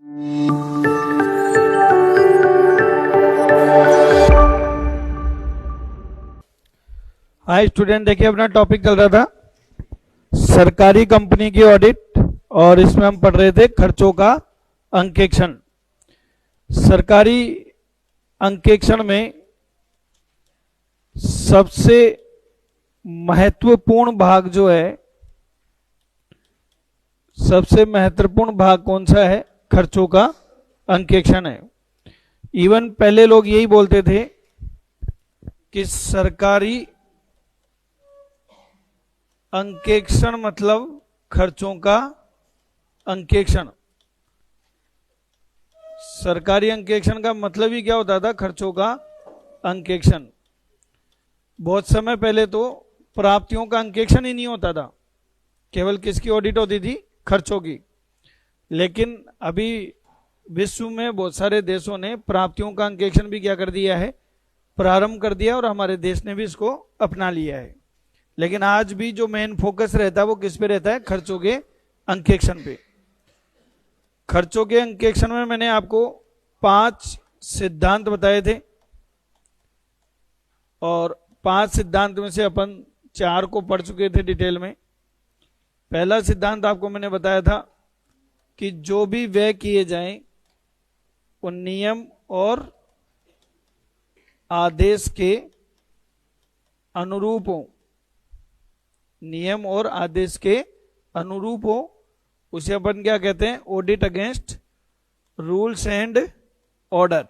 Hi student, देखिए अपना topic चल रहा था सरकारी कंपनी की ऑडिट और इसमें हम पढ़ रहे थे खर्चों का अंकेक्षण। सरकारी अंकेक्षण में सबसे महत्वपूर्ण भाग जो है, सबसे महत्वपूर्ण भाग कौन सा है? खर्चों का अंकेक्षण है। इवन पहले लोग यही बोलते थे कि सरकारी अंकेक्षण मतलब खर्चों का अंकेक्षण। सरकारी अंकेक्षण का मतलब ही क्या होता था? खर्चों का अंकेक्षण। बहुत समय पहले तो प्राप्तियों का अंकेक्षण ही नहीं होता था, केवल किसकी ऑडिट होती थी? खर्चों की। लेकिन अभी विश्व में बहुत सारे देशों ने प्राप्तियों का अंकेक्षण भी क्या कर दिया है? प्रारंभ कर दिया, और हमारे देश ने भी इसको अपना लिया है। लेकिन आज भी जो मेन फोकस रहता है वो किस पे रहता है? खर्चों के अंकेक्षण पे। खर्चों के अंकेक्षण में मैंने आपको 5 सिद्धांत बताए थे, और 5 सिद्धांत में से अपन 4 को पढ़ चुके थे डिटेल में। पहला सिद्धांत आपको मैंने बताया था कि जो भी व्यय किए जाएं वो नियम और आदेश के अनुरूप हो। नियम और आदेश के अनुरूप हो, उसे अपन क्या कहते हैं? Audit against rules and order.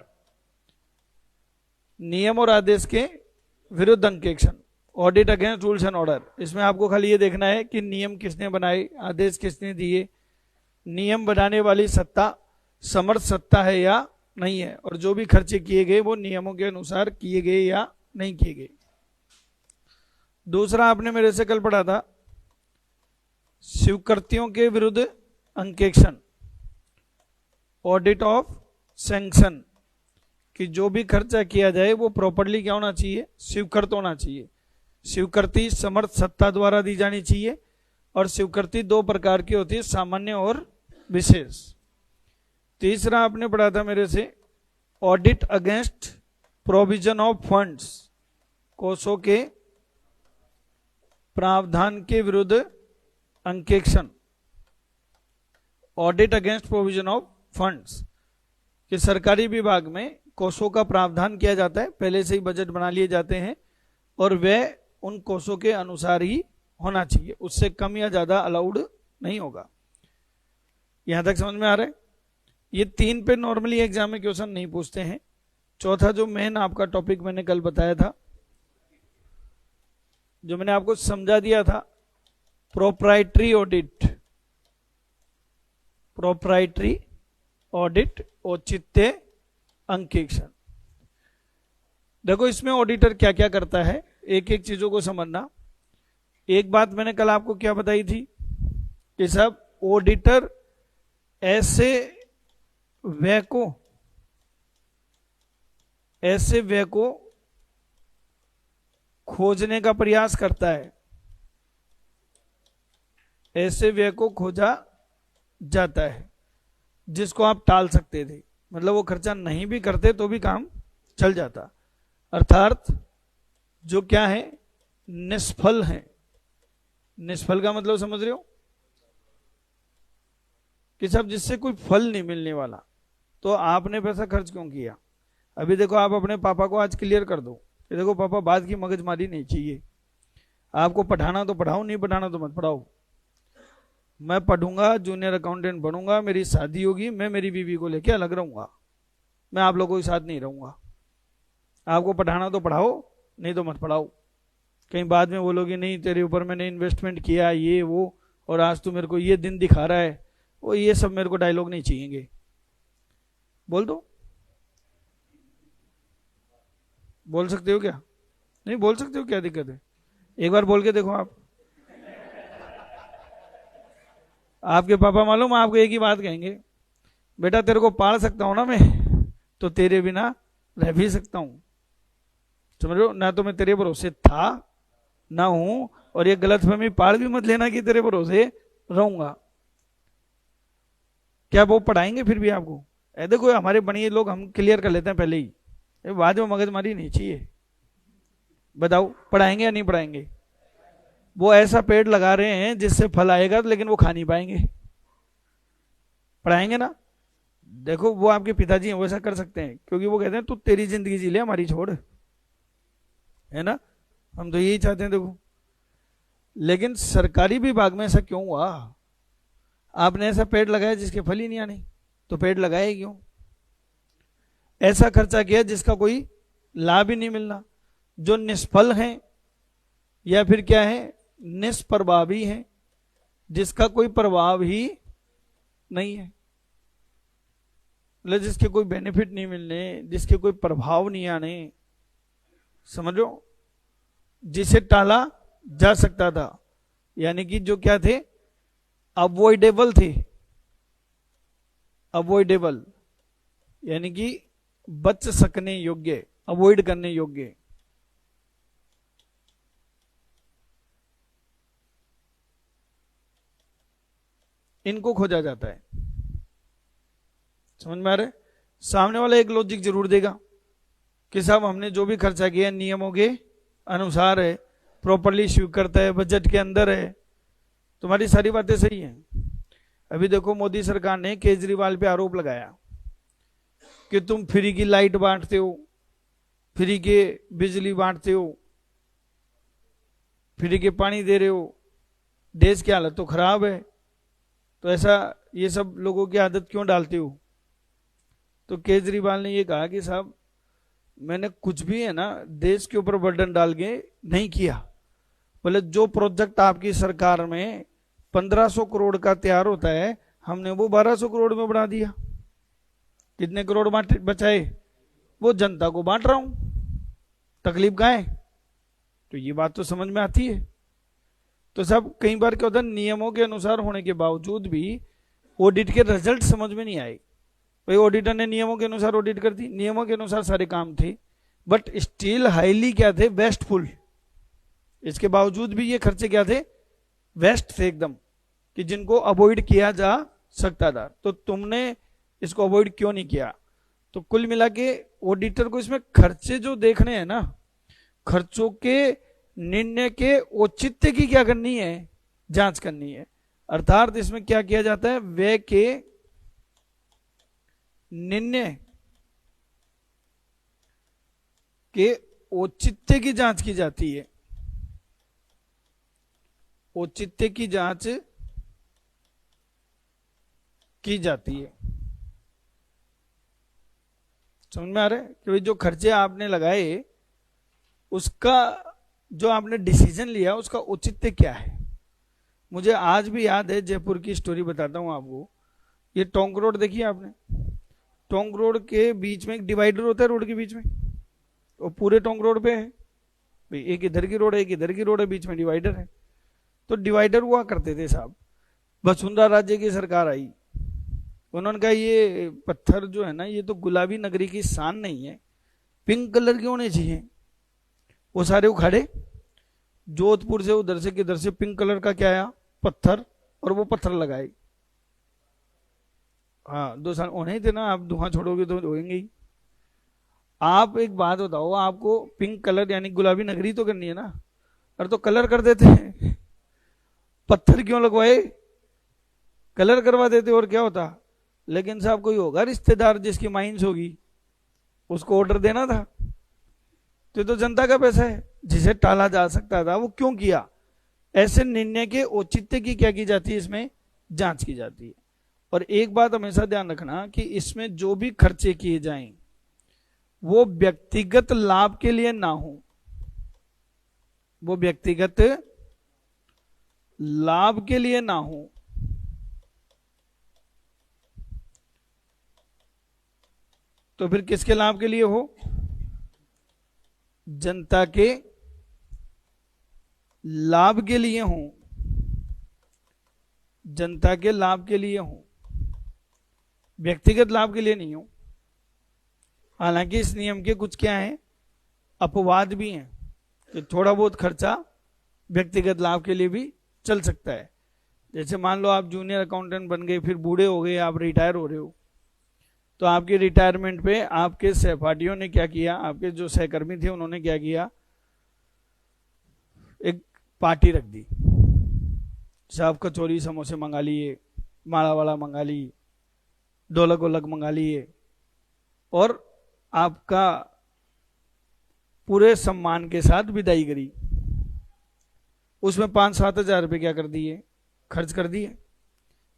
नियम और आदेश के विरुद्ध अंकेक्षण, audit against rules and order. इसमें आपको खाली ये देखना है कि नियम किसने बनाए, आदेश किसने दिए, नियम बनाने वाली सत्ता समर्थ सत्ता है या नहीं है, और जो भी खर्चे किए गए वो नियमों के अनुसार किए गए या नहीं किए गए। दूसरा आपने मेरे से कल पढ़ा था स्वीकृतियों के विरुद्ध अंकेक्षण, ऑडिट ऑफ सैंक्शन, कि जो भी खर्चा किया जाए वो प्रॉपर्ली क्या होना चाहिए? स्वीकृत होना चाहिए। स्वीकृति समर्थ सत्ता द्वारा दी जानी चाहिए, और स्वीकृति 2 प्रकार की होती है, सामान्य और विशेष। तीसरा आपने पढ़ा था मेरे से audit against provision of funds, कोषों के प्रावधान के विरुद्ध अंकेक्षण, audit against provision of funds, कि सरकारी विभाग में कोषों का प्रावधान किया जाता है, पहले से ही बजट बना लिए जाते हैं, और वह उन कोषों के अनुसार ही होना चाहिए, उससे कम या ज्यादा अलाउड नहीं होगा। यहां तक समझ में आ रहा है? ये 3 पे नॉर्मली एग्जाम में क्वेश्चन नहीं पूछते हैं। चौथा जो मेन आपका टॉपिक मैंने कल बताया था, जो मैंने आपको समझा दिया था, प्रोप्राइटरी ऑडिट। प्रोप्राइटरी ऑडिट, औचित्य अंकेक्षण। देखो इसमें ऑडिटर क्या क्या करता है, एक एक चीजों को समझना। एक बात मैंने कल आपको क्या बताई थी कि सब ऑडिटर ऐसे व्यय को खोजने का प्रयास करता है, ऐसे व्यय को खोजा जाता है जिसको आप टाल सकते थे, मतलब वो खर्चा नहीं भी करते तो भी काम चल जाता। अर्थात जो क्या है? निष्फल है। निष्फल का मतलब समझ रहे हो कि सब जिससे कोई फल नहीं मिलने वाला, तो आपने पैसा खर्च क्यों किया? अभी देखो, आप अपने पापा को आज क्लियर कर दो कि देखो पापा, बात की मगजमारी नहीं चाहिए, आपको पढ़ाना तो पढ़ाओ, नहीं पढ़ाना तो मत पढ़ाओ। मैं पढ़ूंगा, जूनियर अकाउंटेंट बनूंगा, मेरी शादी होगी, मैं मेरी बीवी को लेके अलग रहूंगा, मैं आप लोगों के साथ नहीं रहूंगा। आपको पढ़ाना तो पढ़ाओ, नहीं तो मत पढ़ाओ। कहीं बाद में बोलोगे नहीं तेरे ऊपर मैंने इन्वेस्टमेंट किया, ये वो, और आज तू मेरे को ये दिन दिखा रहा है, वो ये सब मेरे को डायलॉग नहीं चाहिए। बोल दो, बोल सकते हो क्या? नहीं बोल सकते हो, क्या दिक्कत है? एक बार बोल के देखो आप। आपके पापा मालूम आपको एक ही बात कहेंगे, बेटा तेरे को पाल सकता हूं ना मैं, तो तेरे बिना रह भी सकता हूं। समझ लो, ना तो मैं तेरे भरोसे था ना हूं, और ये गलतफहमी पाल भी मत लेना कि तेरे भरोसे रहूंगा। क्या वो पढ़ाएंगे फिर भी आपको? देखो हमारे बढ़िया लोग, हम क्लियर कर लेते हैं पहले ही, बाद में मगजमारी नहीं चाहिए। बताओ पढ़ाएंगे या नहीं पढ़ाएंगे? वो ऐसा पेड़ लगा रहे हैं जिससे फल आएगा, लेकिन वो खा नहीं पाएंगे। पढ़ाएंगे ना? देखो वो आपके पिताजी हैं, वो ऐसा कर सकते हैं, क्योंकि वो कहते हैं तू तेरी जिंदगी जी ले, हमारी छोड़, है ना? हम तो यही चाहते हैं। देखो लेकिन सरकारी विभाग में ऐसा क्यों हुआ? आपने ऐसा पेड़ लगाया जिसके फल ही नहीं आने, तो पेड़ लगाए क्यों? ऐसा खर्चा किया जिसका कोई लाभ ही नहीं मिलना, जो निष्फल हैं या फिर क्या है, निष्प्रभावी हैं, जिसका कोई प्रभाव ही नहीं है, मतलब जिसके कोई बेनिफिट नहीं मिलने, जिसके कोई प्रभाव नहीं आने, समझो, जिसे टाला जा सकता था, यानी कि जो क्या थे, अवॉइडेबल थे। अवॉइडेबल यानी कि बच सकने योग्य, अवॉइड करने योग्य। इनको खोजा जाता है। समझ में आ रहा है? सामने वाला एक लॉजिक जरूर देगा कि साहब हमने जो भी खर्चा किया नियमों के अनुसार है, प्रॉपरली स्वीकृत है, बजट के अंदर है। तुम्हारी सारी बातें सही हैं। अभी देखो मोदी सरकार ने केजरीवाल पे आरोप लगाया कि तुम फ्री की लाइट बांटते हो, फ्री के बिजली बांटते हो, फ्री के पानी दे रहे हो, देश की हालत तो खराब है, तो ऐसा ये सब लोगों की आदत क्यों डालते हो? तो केजरीवाल ने ये कहा कि साहब मैंने कुछ भी है ना देश के ऊपर बर्डन डाल के नहीं किया। बोले जो प्रोजेक्ट आपकी सरकार में 1500 करोड़ का तैयार होता है, हमने वो 1200 करोड़ में बढ़ा दिया। कितने करोड़ बचाए? वो जनता को बांट रहा हूं, तकलीफ कहाँ है? तो ये बात तो समझ में आती है। तो सब कई बार क्या होता है, नियमों के अनुसार होने के बावजूद भी ऑडिट के रिजल्ट समझ में नहीं आए। भाई ऑडिटर ने नियमों के अनुसार ऑडिट कर दी, नियमों के अनुसार सारे काम थे, बट स्टिल हाईली क्या थे, वेस्टफुल। इसके बावजूद भी ये खर्चे क्या थे, वेस्ट थे एकदम, कि जिनको अवॉइड किया जा सकता था। तो तुमने इसको अवॉइड क्यों नहीं किया? तो कुल मिला के ऑडिटर को इसमें खर्चे जो देखने हैं ना, खर्चों के निर्णय के औचित्य की क्या करनी है, जांच करनी है। अर्थात इसमें क्या किया जाता है, व्यय के निर्णय के औचित्य की जांच की जाती है। औचित्य की जांच की जाती है। समझ में आ रहा है कि जो खर्चे आपने लगाए, उसका जो आपने डिसीजन लिया, उसका औचित्य क्या है। मुझे आज भी याद है, जयपुर की स्टोरी बताता हूं आपको। ये टोंक रोड देखिए आपने, टोंक रोड के बीच में एक डिवाइडर होता है, रोड के बीच में, वो पूरे टोंक रोड पे है भाई, एक इधर की रोड है, एक इधर की रोड है, बीच में डिवाइडर है। तो डिवाइडर हुआ करते थे साहब, वसुंधरा राज्य की सरकार आई, उन्होंने कहा ये पत्थर जो है ना, ये तो गुलाबी नगरी की शान नहीं है, पिंक कलर के होने चाहिए। वो सारे उखाड़े, जोधपुर से उधर से किधर से पिंक कलर का क्या आया, पत्थर, और वो पत्थर लगाए। हाँ 2 साल होने ही थे ना, आप धुआं छोड़ोगे तो होंगे ही। आप एक बात बताओ, आपको पिंक कलर यानी गुलाबी नगरी तो करनी है ना, और तो कलर कर देते हैं। पत्थर क्यों लगवाए? कलर करवा देते और क्या होता। लेकिन साहब कोई होगा रिश्तेदार जिसकी माइंस होगी, उसको ऑर्डर देना था। तो जनता का पैसा है, जिसे टाला जा सकता था वो क्यों किया। ऐसे निर्णय के औचित्य की क्या की जाती है, इसमें जांच की जाती है। और एक बात हमेशा ध्यान रखना कि इसमें जो भी खर्चे किए जाएं वो व्यक्तिगत लाभ के लिए ना हो, वो व्यक्तिगत लाभ के लिए ना हो। तो फिर किसके लाभ के लिए हो? जनता के लाभ के लिए हो, जनता के लाभ के लिए हो, व्यक्तिगत लाभ के लिए नहीं हो। हालांकि इस नियम के कुछ क्या है, अपवाद भी हैं कि थोड़ा बहुत खर्चा व्यक्तिगत लाभ के लिए भी चल सकता है, जैसे मान लो आप जूनियर अकाउंटेंट बन गए, फिर बूढ़े हो गए, आप रिटायर हो रहे हो, तो आपके रिटायरमेंट पे आपके सहपाठियों ने क्या किया, आपके जो सहकर्मी थे उन्होंने क्या किया, एक पार्टी रख दी। साहब कचौरी समोसे मंगा लिए, माड़ा वाला मंगा ली, ढोलक वोलक मंगा लिए, और आपका पूरे सम्मान के साथ विदाई करी। उसमें 5-7 हजार रुपये क्या कर दिए, खर्च कर दिए।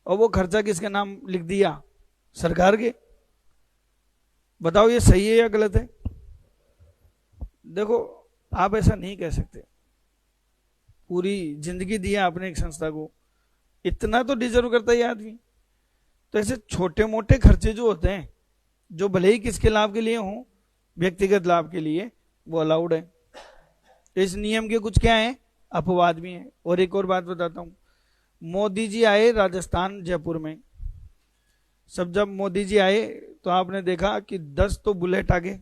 और वो खर्चा किसके नाम लिख दिया, सरकार के। बताओ ये सही है या गलत है? देखो आप ऐसा नहीं कह सकते, पूरी जिंदगी दी है आपने एक संस्था को, इतना तो डिजर्व करता है आदमी। तो ऐसे छोटे मोटे खर्चे जो होते हैं, जो भले ही किसके लाभ के लिए हों, व्यक्तिगत लाभ के लिए, वो अलाउड है। तो इस नियम के कुछ क्या है, अपवाद भी हैं। और एक और बात बताता हूं, मोदी जी आए राजस्थान जयपुर में, सब जब मोदी जी आए तो आपने देखा कि 10 तो बुलेट आ गए,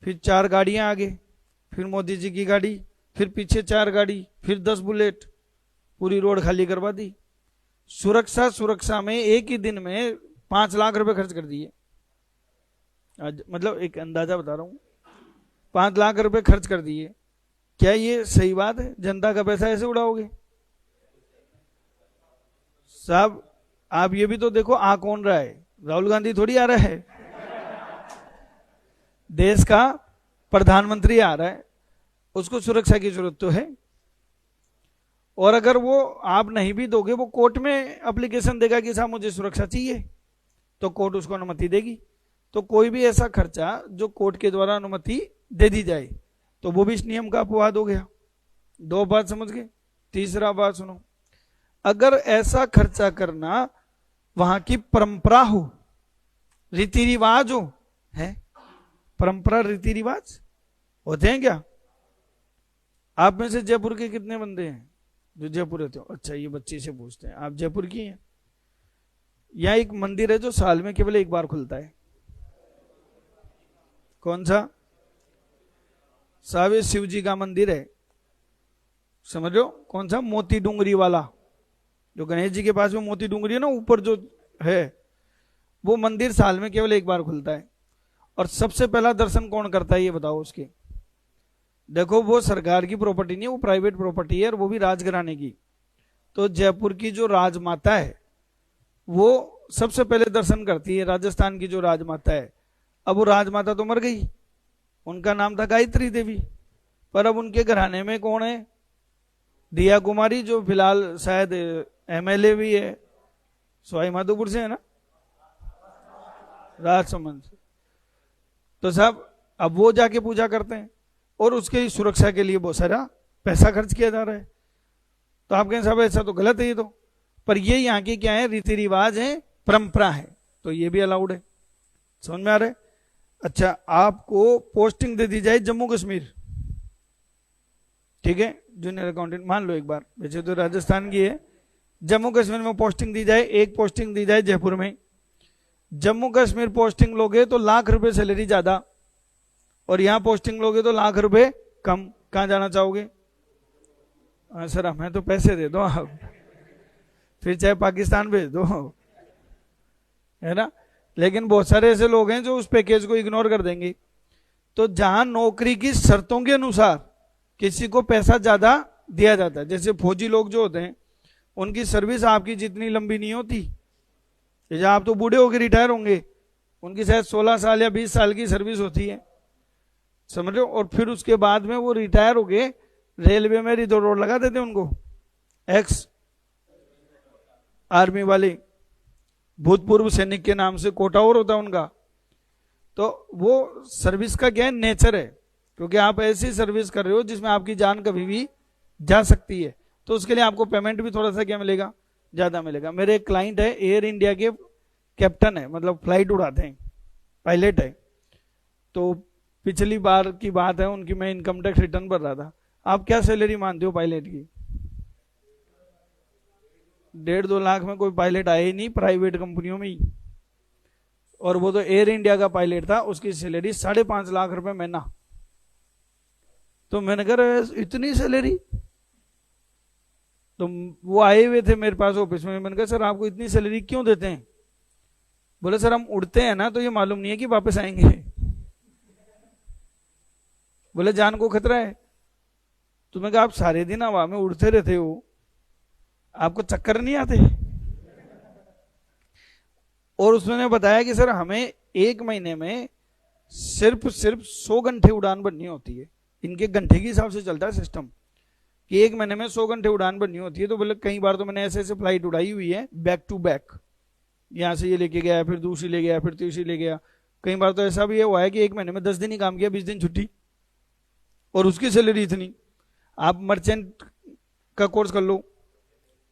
फिर 4 गाड़ियां आ गए, फिर मोदी जी की गाड़ी, फिर पीछे 4 गाड़ी, फिर 10 बुलेट, पूरी रोड खाली करवा दी। सुरक्षा में एक ही दिन में 5 लाख रुपए खर्च कर दिए। मतलब एक अंदाजा बता रहा हूं, 5 लाख रुपए खर्च कर दिए। क्या ये सही बात है? जनता का पैसा ऐसे उड़ाओगे? साहब आप ये भी तो देखो, आ कौन रहा है, राहुल गांधी थोड़ी आ रहा है, देश का प्रधानमंत्री आ रहा है, उसको सुरक्षा की जरूरत तो है। और अगर वो आप नहीं भी दोगे, वो कोर्ट में एप्लीकेशन देगा कि साहब मुझे सुरक्षा चाहिए, तो कोर्ट उसको अनुमति देगी। तो कोई भी ऐसा खर्चा जो कोर्ट के द्वारा अनुमति दे दी जाए, तो वो भी इस नियम का अपवाद हो गया। 2 बात समझ गए। तीसरा बात सुनो, अगर ऐसा खर्चा करना वहां की परंपरा हो, रीति रिवाज हो, है परंपरा रीति रिवाज होते हैं क्या? आप में से जयपुर के कितने बंदे हैं जो जयपुर रहते हो? अच्छा, ये बच्चे से पूछते हैं, आप जयपुर की हैं? यहाँ एक मंदिर है जो साल में केवल एक बार खुलता है, कौन सा? साहब ये शिव जी का मंदिर है, समझो। कौन सा? मोती डूंगरी वाला, जो गणेश जी के पास में मोती डूंगरी है ना, ऊपर जो है, वो मंदिर साल में केवल एक बार खुलता है। और सबसे पहला दर्शन कौन करता है ये बताओ उसके? देखो वो सरकार की प्रॉपर्टी नहीं है, वो प्राइवेट प्रॉपर्टी है, और वो भी राजघराने की। तो जयपुर की जो राजमाता है वो सबसे पहले दर्शन करती है, राजस्थान की जो राजमाता है। अब वो राजमाता तो मर गई, उनका नाम था गायत्री देवी, पर अब उनके घराने में कौन है? दिया कुमारी, जो फिलहाल शायद एमएलए भी है, सवाई माधोपुर से है ना, राजसमंद से। तो साहब अब वो जाके पूजा करते हैं, और उसके सुरक्षा के लिए बहुत सारा पैसा खर्च किया जा रहा है। तो आप कहें साहब ऐसा तो गलत है ये तो, पर ये यहाँ की क्या है, रीति रिवाज है, परंपरा है, तो ये भी अलाउड है। समझ में आ रहा है? अच्छा, आपको पोस्टिंग दे दी जाए जम्मू कश्मीर, ठीक है, जूनियर अकाउंटेंट मान लो एक बार, वैसे तो राजस्थान की है, जम्मू कश्मीर में पोस्टिंग दी जाए, एक पोस्टिंग दी जाए जयपुर में। जम्मू कश्मीर पोस्टिंग लोगे तो लाख रुपए सैलरी ज्यादा, और यहां पोस्टिंग लोगे तो लाख रुपए कम। कहां जाना चाहोगे? सर हमें तो पैसे दे दो आप, फिर चाहे पाकिस्तान भेज दो, है ना। लेकिन बहुत सारे ऐसे लोग हैं जो उस पैकेज को इग्नोर कर देंगे। तो जहां नौकरी की शर्तों के अनुसार किसी को पैसा ज्यादा दिया जाता है, जैसे फौजी लोग जो होते हैं उनकी सर्विस आपकी जितनी लंबी नहीं होती, जैसे आप तो बूढ़े होकर रिटायर होंगे, उनकी शायद 16 साल या 20 साल की सर्विस होती है, समझ लो। और फिर उसके बाद में वो रिटायर हो गए, रेलवे में रिजर्व लगा देते उनको, एक्स आर्मी वाले, भूतपूर्व सैनिक के नाम से कोटा और होता है उनका। तो वो सर्विस का क्या है, नेचर है, क्योंकि आप ऐसी सर्विस कर रहे हो जिसमें आपकी जान कभी भी जा सकती है, तो उसके लिए आपको पेमेंट भी थोड़ा सा क्या मिलेगा, ज्यादा मिलेगा। मेरे एक क्लाइंट है, एयर इंडिया के कैप्टन है, मतलब फ्लाइट उड़ाते हैं, पायलट है। तो पिछली बार की बात है उनकी, मैं इनकम टैक्स रिटर्न भर रहा था। आप क्या सैलरी मानते हो पायलट की? 1.5-2 लाख में कोई पायलट आए ही नहीं प्राइवेट कंपनियों में ही, और वो तो एयर इंडिया का पायलट था, उसकी सैलरी 5.5 लाख रुपए महीना। तो मैंने कहा इतनी सैलरी, तो वो आए हुए थे मेरे पास ऑफिस में, मैंने कहा सर आपको इतनी सैलरी क्यों देते हैं? बोले सर हम उड़ते हैं ना तो ये मालूम नहीं है कि वापस आएंगे। बोले जान को खतरा है। तो मैं कहा आप सारे दिन हवा में उड़ते रहते हो, आपको चक्कर नहीं आते? और उसने बताया कि सर हमें एक महीने में सिर्फ 100 घंटे उड़ान बननी होती है। इनके घंटे के हिसाब से चलता है सिस्टम कि एक महीने में 100 घंटे उड़ान बननी होती है। तो बोले कई बार तो मैंने ऐसे ऐसे फ्लाइट उड़ाई हुई है बैक टू बैक, यहाँ से ये लेके गया, फिर दूसरी ले गया, फिर तीसरी ले गया। कई बार तो ऐसा भी हुआ है कि एक महीने में 10 दिन ही काम किया, 20 दिन छुट्टी, और उसकी सैलरी इतनी। आप मर्चेंट का कोर्स कर लो।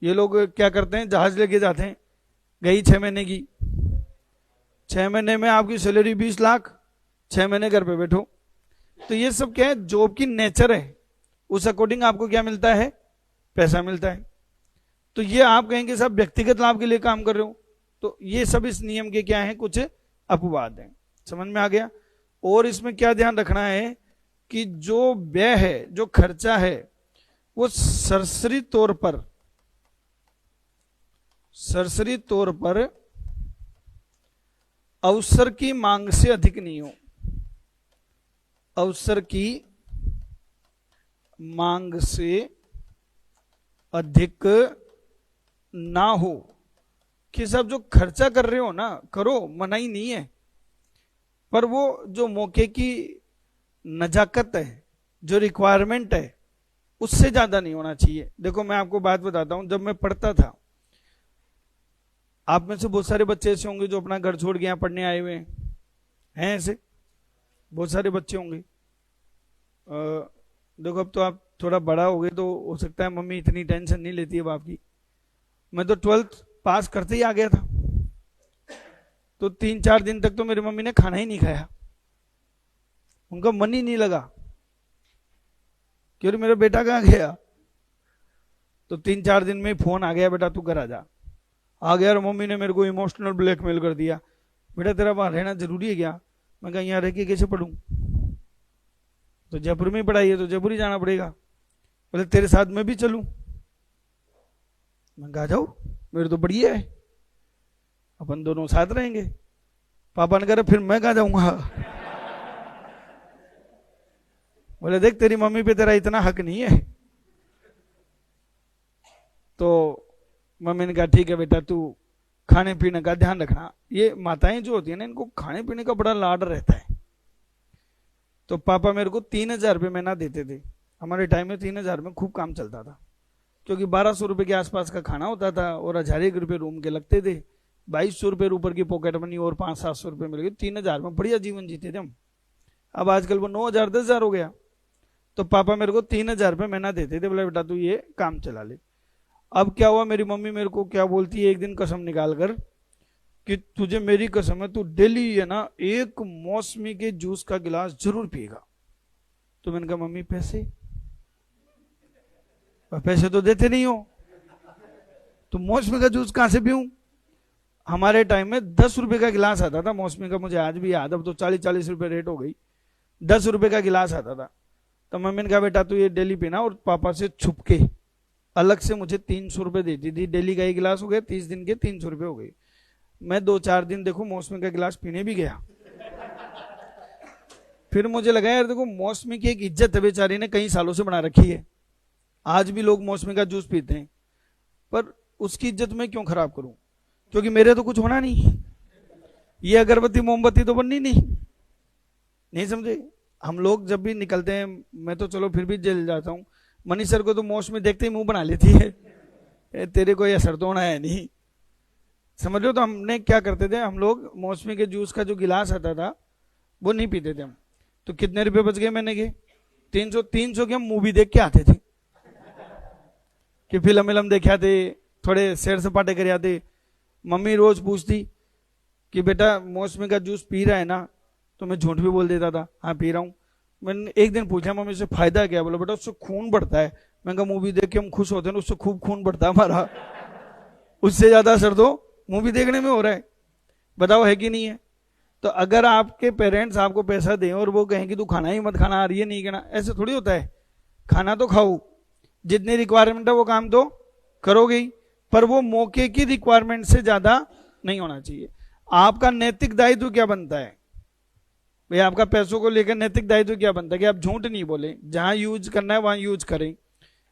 ये लोग क्या करते हैं, जहाज लेके जाते हैं, गई 6 महीने की, 6 महीने में आपकी सैलरी 20 लाख, 6 महीने घर पे बैठो। तो ये सब क्या है, जॉब की नेचर है, उस अकॉर्डिंग आपको क्या मिलता है, पैसा मिलता है। तो ये आप कहेंगे सब व्यक्तिगत लाभ के लिए काम कर रहे हो, तो ये सब इस नियम के क्या है, कुछ अपवाद हैं। समझ में आ गया? और इसमें क्या ध्यान रखना है कि जो व्यय है, जो खर्चा है, वो सरसरी तौर पर अवसर की मांग से अधिक नहीं हो, अवसर की मांग से अधिक ना हो। कि सब जो खर्चा कर रहे हो ना, करो, मना ही नहीं है, पर वो जो मौके की नजाकत है, जो रिक्वायरमेंट है, उससे ज्यादा नहीं होना चाहिए। देखो मैं आपको बात बताता हूं, जब मैं पढ़ता था, आप में से बहुत सारे बच्चे ऐसे होंगे जो अपना घर छोड़ के यहाँ पढ़ने आए हुए हैं, ऐसे बहुत सारे बच्चे होंगे। देखो अब तो आप थोड़ा बड़ा हो गए तो हो सकता है मम्मी इतनी टेंशन नहीं लेती है बाप की। मैं तो 12th पास करते ही आ गया था, तो 3-4 दिन तक तो मेरी मम्मी ने खाना ही नहीं खाया, उनका मन ही नहीं लगा कि मेरा बेटा कहाँ गया। तो 3-4 दिन में फोन आ गया, बेटा तू घर आ जा। आ गया और मम्मी ने मेरे को इमोशनल ब्लैकमेल कर दिया, बेटा तेरा वहां रहना जरूरी है क्या? मैं कहा यहाँ रह के कैसे पढ़ूं, तो जयपुर में ही पढ़ाई है तो जयपुर ही जाना पड़ेगा। बोले तेरे साथ मैं भी चलूं? मैं कहा जाओ, मेरे तो बढ़िया है, अपन दोनों साथ रहेंगे। पापा ने कहा फिर मैं कहा जाऊंगा? बोले देख तेरी मम्मी पे तेरा इतना हक नहीं है। तो मम्मी ने कहा ठीक है बेटा, तू खाने पीने का ध्यान रखना। ये माताएं जो होती है ना, इनको खाने पीने का बड़ा लाड रहता है। तो पापा मेरे को 3,000 रुपये महीना देते थे। हमारे टाइम में 3,000 में खूब काम चलता था, क्योंकि 1,200 रुपये के आसपास का खाना होता था और 1,000 रुपये रूम के लगते थे। 2,200 रुपये ऊपर की पॉकेट मनी और 500-700 रुपये मिल गए। 3,000 में बढ़िया जीवन जीते थे हम। अब आजकल वो 9,000 10,000 हो गया। तो पापा मेरे को 3,000 रुपये महीना देते थे, बोले बेटा तू ये काम चला ले। अब क्या हुआ, मेरी मम्मी मेरे को क्या बोलती है एक दिन कसम निकाल कर कि तुझे मेरी कसम है, तू डेली है ना एक मौसमी के जूस का गिलास जरूर पिएगा। तो मैंने कहा मम्मी पैसे? पैसे तो देते नहीं हो, तो मौसमी का जूस कहां से पीऊं? हमारे टाइम में 10 रुपए का गिलास आता था मौसमी का, मुझे आज भी याद, अब तो 40-40 रुपए रेट हो गई। 10 रुपए का गिलास आता था। तो मम्मी ने कहा बेटा तू ये डेली पीना, और पापा से छुप के अलग से मुझे 300 रुपए देती थी। डेली का एक गिलास हो गया, 30 दिन के 300 रुपए हो गए। मैं 2-4 दिन देखो मौसमी का गिलास पीने भी गया। फिर मुझे लगा यार देखो मौसमी की एक इज्जत है बेचारी ने कई सालों से बना रखी है, आज भी लोग मौसमी का जूस पीते हैं, पर उसकी इज्जत मैं क्यों खराब करूं, क्योंकि मेरे तो कुछ होना नहीं, ये अगरबत्ती मोमबत्ती तो बननी नहीं समझे। हम लोग जब भी निकलते हैं, मैं तो चलो फिर भी जल जाता हूँ, मनीष सर को तो मौसमी देखते ही मुंह बना लेती है, तेरे को ये असर तो होना है नहीं, समझ लो। तो हमने क्या करते थे, हम लोग मौसमी के जूस का जो गिलास आता था वो नहीं पीते थे हम। तो कितने रुपए बच गए मैंने के 300 के हम मूवी देख के आते थे, कि फिल्म विलम देखे आते, थोड़े सैर सपाटे करे आते। मम्मी रोज पूछती कि बेटा मौसमी का जूस पी रहा है ना, तो मैं झूठ भी बोल देता था हाँ पी रहा हूँ। मैंने एक दिन पूछा मम्मी से फायदा क्या, बोला बेटा उससे खून बढ़ता है। मैं कहा मूवी देख के हम खुश होते हैं, उससे खूब खून बढ़ता है हमारा, उससे ज्यादा असर तो मूवी देखने में हो रहा है, बताओ है कि नहीं है। तो अगर आपके पेरेंट्स आपको पैसा दें और वो कहें कि तू खाना ही मत खाना, और ये नहीं कहना, ऐसे थोड़ी होता है। खाना तो खाओ, जितनी रिक्वायरमेंट है वो काम तो करोगे ही, पर वो मौके की रिक्वायरमेंट से ज्यादा नहीं होना चाहिए। आपका नैतिक दायित्व क्या बनता है भाई, आपका पैसों को लेकर नैतिक दायित्व क्या बनता है कि आप झूठ नहीं बोले, जहां यूज करना है वहां यूज करें।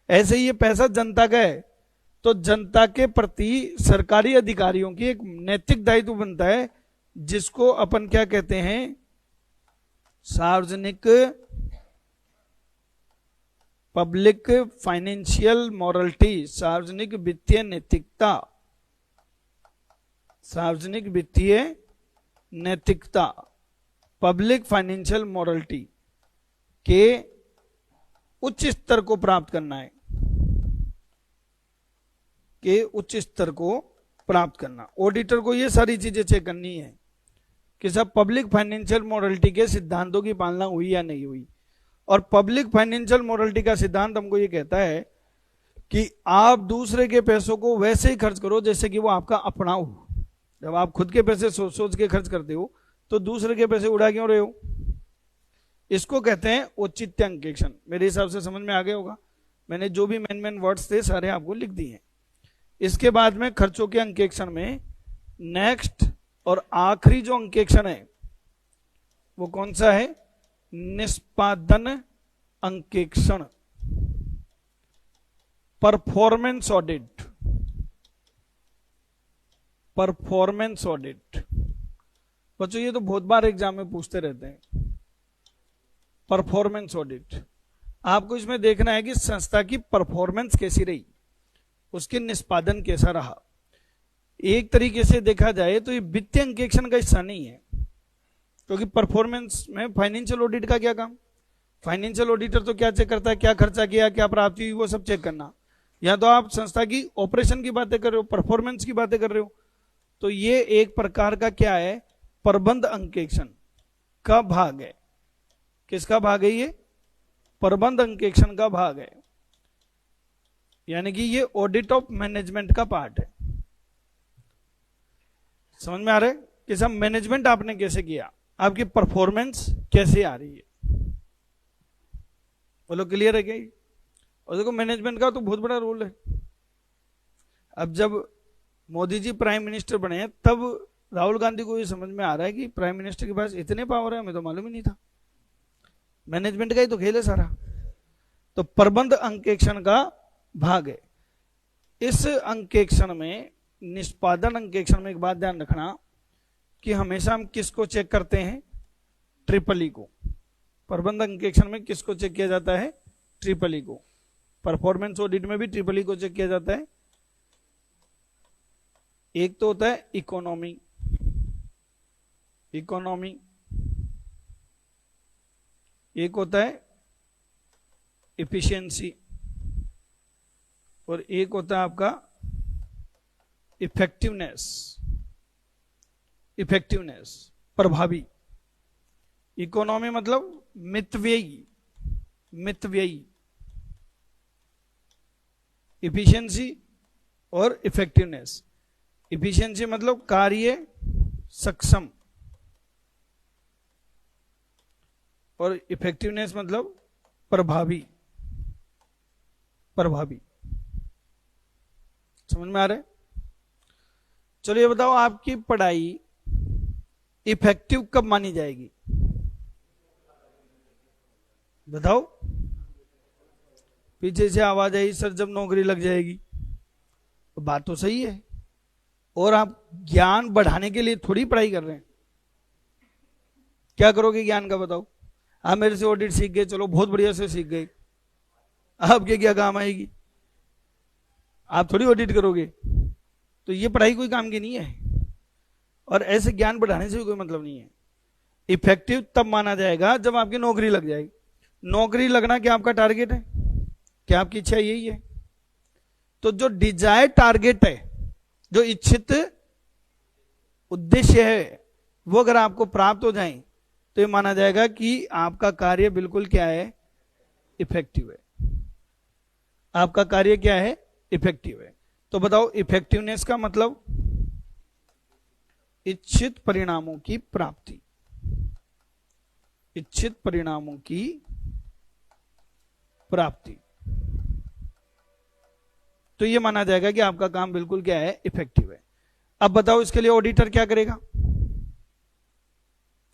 ऐसे ही ये पैसा जनता का है, तो जनता के प्रति सरकारी अधिकारियों की एक नैतिक दायित्व बनता है, जिसको अपन क्या कहते हैं, सार्वजनिक पब्लिक फाइनेंशियल मॉरलिटी, सार्वजनिक वित्तीय नैतिकता, सार्वजनिक वित्तीय नैतिकता, पब्लिक फाइनेंशियल मॉरलिटी के उच्च स्तर को प्राप्त करना है, के उच्च स्तर को प्राप्त करना। ऑडिटर को ये सारी चीजें चेक करनी है कि सब पब्लिक फाइनेंशियल मॉरलिटी के सिद्धांतों की पालना हुई या नहीं हुई। और पब्लिक फाइनेंशियल मॉरलिटी का सिद्धांत हमको ये कहता है कि आप दूसरे के पैसों को वैसे ही खर्च करो जैसे कि वो आपका अपना हो। जब आप खुद के पैसे सोच सोच के खर्च करते हो तो दूसरे के पैसे उड़ा क्यों रहे हो? इसको कहते हैं औचित्य अंकेक्षण। मेरे हिसाब से समझ में आ गया होगा, मैंने जो भी मेन वर्ड्स थे सारे आपको लिख दिए हैं। इसके बाद में खर्चों के अंकेक्षण में नेक्स्ट और आखिरी जो अंकेक्षण है वो कौन सा है? निष्पादन अंकेक्षण, परफॉर्मेंस ऑडिट। परफॉर्मेंस ऑडिट बच्चों ये तो बहुत बार एग्जाम में पूछते रहते हैं। परफॉर्मेंस ऑडिट आपको इसमें देखना है कि संस्था की परफॉर्मेंस कैसी रही, उसके निष्पादन कैसा रहा। एक तरीके से देखा जाए तो ये वित्तीय अंकेक्षण का हिस्सा नहीं है, क्योंकि परफॉर्मेंस में फाइनेंशियल ऑडिट का क्या काम? फाइनेंशियल ऑडिटर तो क्या चेक करता है, क्या खर्चा किया, क्या प्राप्ति हुई, वो सब चेक करना। या तो आप संस्था की ऑपरेशन की बातें कर रहे हो, परफॉर्मेंस की बातें कर रहे हो। तो ये एक प्रकार का क्या है? प्रबंध अंकेक्षण का भाग है। किसका भाग है ये? प्रबंध अंकेक्षण का भाग है, यानी कि ये ऑडिट ऑफ मैनेजमेंट का पार्ट है। समझ में आ रहा है कि सब मैनेजमेंट आपने कैसे किया, आपकी परफॉर्मेंस कैसे आ रही है। बोलो क्लियर है क्या? और देखो मैनेजमेंट का तो बहुत बड़ा रोल है। अब जब मोदी जी प्राइम मिनिस्टर बने हैं तब राहुल गांधी को ये समझ में आ रहा है कि प्राइम मिनिस्टर के पास इतने पावर है, हमें तो मालूम ही नहीं था। मैनेजमेंट का ही तो खेल है सारा। तो प्रबंध अंकेक्षण का भाग है। इस अंकेक्षण में, निष्पादन अंकेक्षण में एक बात ध्यान रखना कि हमेशा हम किसको चेक करते हैं? ट्रिपल ई को। प्रबंध अंकेक्षण में किसको चेक किया जाता है? ट्रिपल ई को। परफॉर्मेंस ऑडिट में भी ट्रिपल ई को चेक किया जाता है। एक तो होता है इकोनॉमी, इकोनॉमी, एक होता है इफिशिएंसी, और एक होता है आपका इफेक्टिवनेस। इफेक्टिवनेस, प्रभावी। इकोनॉमी मतलब मितव्ययी, मितव्ययी। इफिशिएंसी और इफेक्टिवनेस। इफिशिएंसी मतलब कार्य सक्षम, और इफेक्टिवनेस मतलब प्रभावी। प्रभावी। समझ में आ रहा है? चलो ये बताओ, आपकी पढ़ाई इफेक्टिव कब मानी जाएगी? बताओ। पीछे से आवाज आई, सर जब नौकरी लग जाएगी। तो बात तो सही है, और आप ज्ञान बढ़ाने के लिए थोड़ी पढ़ाई कर रहे हैं। क्या करोगे ज्ञान का? बताओ। आप मेरे से ऑडिट सीख गए, चलो बहुत बढ़िया से सीख गए, आपके क्या काम आएगी? आप थोड़ी ऑडिट करोगे। तो ये पढ़ाई कोई काम की नहीं है, और ऐसे ज्ञान बढ़ाने से भी कोई मतलब नहीं है। इफेक्टिव तब माना जाएगा जब आपकी नौकरी लग जाएगी। नौकरी लगना क्या आपका टारगेट है? क्या आपकी इच्छा यही है? तो जो डिजायर टारगेट है, जो इच्छित उद्देश्य है, वो अगर आपको प्राप्त हो जाए तो ये माना जाएगा कि आपका कार्य बिल्कुल क्या है? इफेक्टिव है। आपका कार्य क्या है? इफेक्टिव है। तो बताओ, इफेक्टिवनेस का मतलब इच्छित परिणामों की प्राप्ति। इच्छित परिणामों की प्राप्ति। तो ये माना जाएगा कि आपका काम बिल्कुल क्या है, इफेक्टिव है। अब बताओ इसके लिए ऑडिटर क्या करेगा,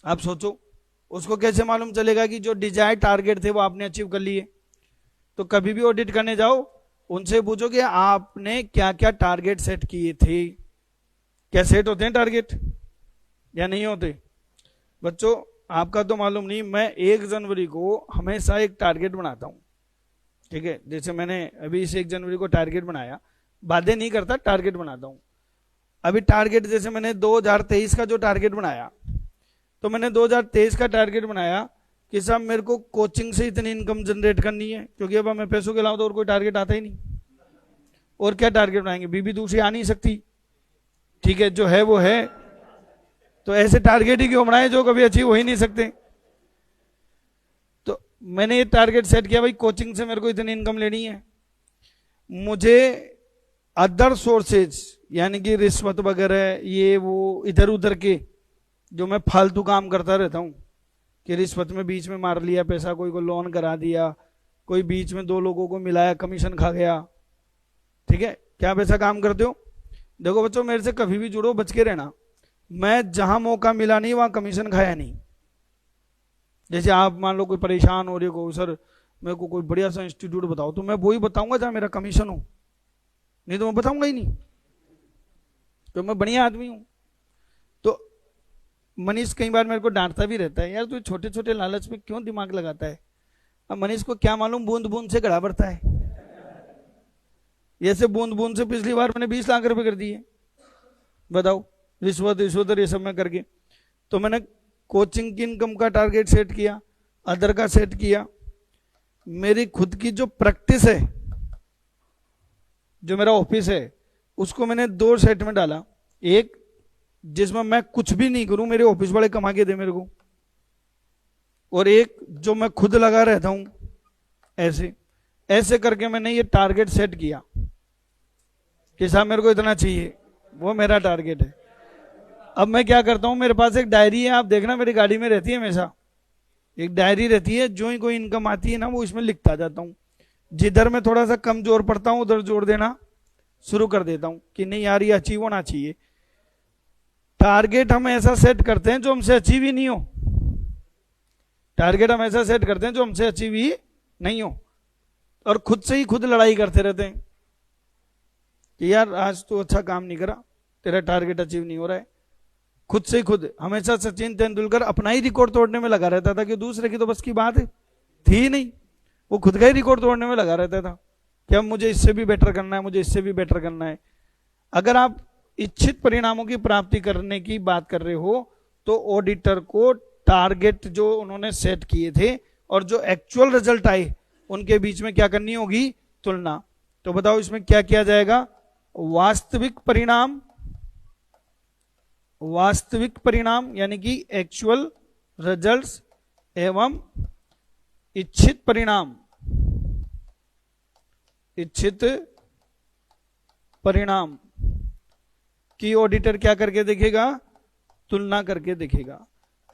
आप सोचो। उसको कैसे मालूम चलेगा कि जो डिजायर्ड टारगेट थे वो आपने अचीव कर लिए। तो कभी भी ऑडिट करने जाओ, उनसे पूछो कि आपने क्या क्या टारगेट सेट किए थे। क्या सेट होते हैं टारगेट या नहीं होते? बच्चों आपका तो मालूम नहीं, मैं 1 जनवरी को हमेशा एक टारगेट बनाता हूं, ठीक है। जैसे मैंने अभी इस 1 जनवरी को टारगेट बनाया, वादे नहीं करता, टारगेट बनाता हूं। अभी टारगेट जैसे मैंने 2023 का जो टारगेट बनाया, तो मैंने 2023 का टारगेट बनाया कि साहब मेरे को कोचिंग से इतनी इनकम जनरेट करनी है, क्योंकि अब हमें पैसों के अलावा तो और कोई टारगेट आता ही नहीं। और क्या टारगेट बनाएंगे, बीबी दूसरी आ नहीं सकती, ठीक है, जो है वो है। तो ऐसे टारगेट ही क्यों बनाए जो कभी अचीव हो ही नहीं सकते। तो मैंने ये टारगेट सेट किया, भाई कोचिंग से मेरे को इतनी इनकम लेनी है। मुझे अदर सोर्सेज यानी कि रिश्वत वगैरह ये वो इधर उधर के जो मैं फालतू काम करता रहता हूं, कि रिश्वत में बीच में मार लिया पैसा, कोई को लोन करा दिया, कोई बीच में 2 लोगों को मिलाया, कमीशन खा गया, ठीक है। क्या पैसा काम करते हो? देखो बच्चों मेरे से कभी भी जुड़ो, बच के रहना। मैं जहां मौका मिला नहीं वहां कमीशन खाया नहीं। जैसे आप मान लो कोई परेशान हो रहे हो, सर मेरे को कोई बढ़िया सा इंस्टीट्यूट बताओ, तो मैं वो ही बताऊंगा जहां मेरा कमीशन हो, नहीं तो मैं बताऊंगा ही नहीं, तो मैं बढ़िया आदमी हूं। तो मनीष कई बार मेरे को डांटता भी रहता है, यार तू छोटे छोटे लालच में क्यों दिमाग लगाता है। अब मनीष को क्या मालूम बूंद बूंद से घड़ा भरता है। जैसे बूंद बूंद से पिछली बार मैंने 20 लाख रुपए कर दिए, बताओ, रिश्वत ये सब में करके। तो मैंने कोचिंग की इनकम का टारगेट सेट किया, अदर का सेट किया। मेरी खुद की जो प्रैक्टिस है, जो मेरा ऑफिस है, उसको मैंने 2 सेट में डाला। एक जिसमें मैं कुछ भी नहीं करूं, मेरे ऑफिस वाले कमा के दे मेरे को, और एक जो मैं खुद लगा रहता हूं। ऐसे ऐसे करके मैंने ये टारगेट सेट किया कि साहब मेरे को इतना चाहिए, वो मेरा टारगेट है। अब मैं क्या करता हूं, मेरे पास एक डायरी है, आप देखना मेरी गाड़ी में रहती है, हमेशा एक डायरी रहती है। जो ही कोई इनकम आती है ना, वो इसमें लिखता जाता हूं। जिधर मैं थोड़ा सा कम जोर पड़ता हूं उधर जोर देना शुरू कर देता हूं कि नहीं यार ये अचीव होना चाहिए। टारगेट हम ऐसा सेट करते हैं जो हमसे अचीव ही नहीं हो। टारगेट हम ऐसा सेट करते हैं जो हमसे अचीव ही नहीं हो, और खुद से ही खुद लड़ाई करते रहते हैं कि यार आज तो अच्छा काम नहीं करा, तेरा टारगेट अचीव नहीं हो रहा है। खुद से ही खुद। हमेशा सचिन तेंदुलकर अपना ही रिकॉर्ड तोड़ने में लगा रहता था, कि दूसरे की तो बस की बात थी ही नहीं, वो खुद का ही रिकॉर्ड तोड़ने में लगा रहता था कि अब मुझे इससे भी बेटर करना है, मुझे इससे भी बेटर करना है। अगर आप इच्छित परिणामों की प्राप्ति करने की बात कर रहे हो, तो ऑडिटर को टारगेट जो उन्होंने सेट किए थे और जो एक्चुअल रिजल्ट आए उनके बीच में क्या करनी होगी, तुलना। तो बताओ इसमें क्या किया जाएगा, वास्तविक परिणाम, वास्तविक परिणाम यानी कि एक्चुअल रिजल्ट्स एवं इच्छित परिणाम, इच्छित परिणाम की ऑडिटर क्या करके देखेगा, तुलना करके देखेगा।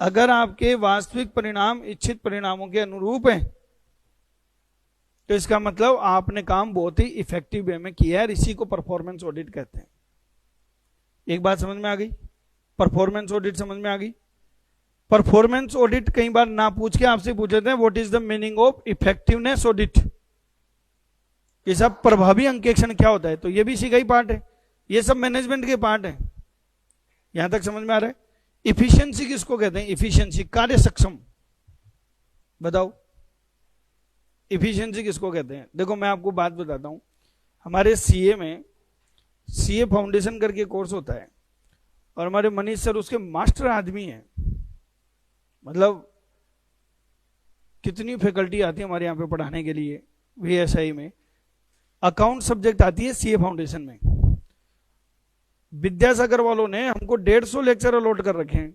अगर आपके वास्तविक परिणाम इच्छित परिणामों के अनुरूप हैं, तो इसका मतलब आपने काम बहुत ही इफेक्टिव वे में किया है। इसी को परफॉर्मेंस ऑडिट कहते हैं। एक बात समझ में आ गई, परफॉर्मेंस ऑडिट समझ में आ गई। परफॉर्मेंस ऑडिट कई बार ना पूछ के आपसे पूछ लेते हैं what is the meaning of effectiveness audit, ये सब प्रभावी अंकेक्षण क्या होता है। तो ये भी इसी का ही पार्ट है, ये सब मैनेजमेंट के पार्ट है। यहां तक समझ में आ रहा है। इफिशियंसी किसको कहते हैं, इफिशियंसी, कार्य सक्षम। बताओ इफिशियंसी किसको कहते हैं। देखो मैं आपको बात बताता हूं, हमारे सीए में सीए फाउंडेशन करके कोर्स होता है, और हमारे मनीष सर उसके मास्टर आदमी हैं। मतलब कितनी फैकल्टी आती है हमारे यहाँ पे पढ़ाने के लिए। वीएसआई में अकाउंट सब्जेक्ट आती है सीए फाउंडेशन में। विद्यासागर वालों ने हमको 150 लेक्चर अलॉट कर रखे हैं,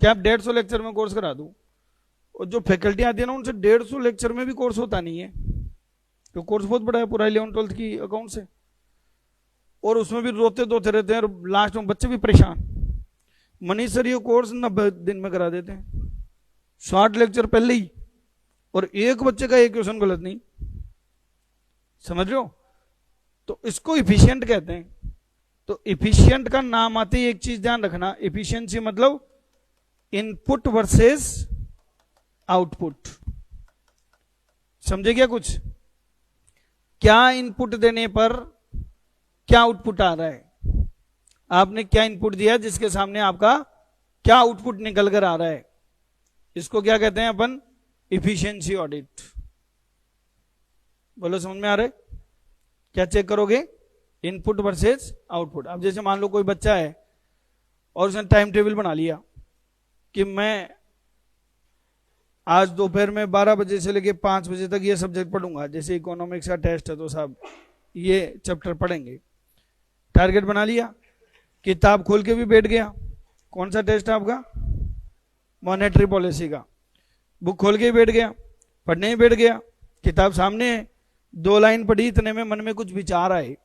क्या आप 150 लेक्चर में कोर्स करा दूं। और जो फैकल्टी आती है ना, उनसे 150 लेक्चर में भी कोर्स होता नहीं है, तो कोर्स बहुत बड़ा है पूरा 11-12 की अकाउंट से, और उसमें भी रोते धोते रहते हैं, और लास्ट में बच्चे भी परेशान। मनीष सर ये कोर्स 90 दिन में करा देते हैं, 60 लेक्चर पहले ही, और एक बच्चे का एक क्वेश्चन गलत नहीं। समझ रहे हो। तो इसको इफिशिएंट कहते हैं। तो इफिशिएंट का नाम आते ही एक चीज ध्यान रखना, इफिशिएंसी मतलब इनपुट वर्सेस आउटपुट। समझे क्या कुछ? क्या इनपुट देने पर क्या आउटपुट आ रहा है, आपने क्या इनपुट दिया जिसके सामने आपका क्या आउटपुट निकल कर आ रहा है, इसको क्या कहते हैं अपन? Efficiency audit. बोलो समझ में आ रहा है? क्या चेक करोगे? Input versus output. अब जैसे मान लो कोई बच्चा है और उसने टाइम टेबल बना लिया कि मैं आज दोपहर में 12 बजे से लेके 5 बजे तक ये सब्जेक्ट पढ़ूंगा, जैसे इकोनॉमिक्स का टेस्ट है तो साहब ये चैप्टर पढ़ेंगे। टारगेट बना लिया, किताब खोल के भी बैठ गया। कौन सा टेस्ट है आपका? मॉनेटरी पॉलिसी का। बुक खोल के ही बैठ गया, पढ़ने ही बैठ गया, किताब सामने है, 2 लाइन पढ़ी, इतने में मन में कुछ विचार आए,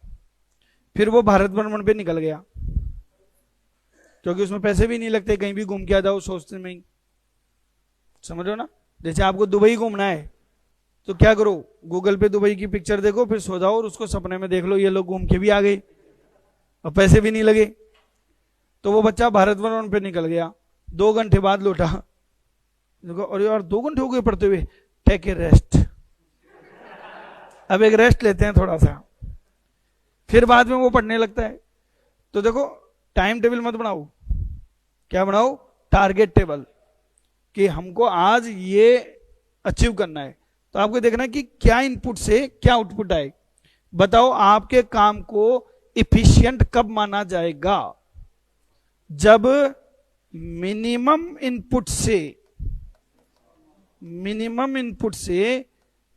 फिर वो भारत भ्रमण पे निकल गया, क्योंकि उसमें पैसे भी नहीं लगते, कहीं भी घूम के आ जाओ सोचते में ही। समझ रहे हो ना? जैसे आपको दुबई घूमना है तो क्या करो, गूगल पे दुबई की पिक्चर देखो, फिर सो जाओ और उसको सपने में देख लो ये लोग घूम के भी आ गए और पैसे भी नहीं लगे। तो वो बच्चा भारत भ्रमण पे निकल गया, 2 घंटे बाद लौटा, और यार 2 घंटे हो गए पढ़ते हुए, टेक ए रेस्ट, अब एक रेस्ट लेते हैं थोड़ा सा, फिर बाद में वो पढ़ने लगता है। तो देखो, टाइम टेबल मत बनाओ, क्या बनाओ? टारगेट टेबल, कि हमको आज ये अचीव करना है। तो आपको देखना है कि क्या इनपुट से क्या आउटपुट आए। बताओ आपके काम को इफिशिएंट कब माना जाएगा? जब मिनिमम इनपुट से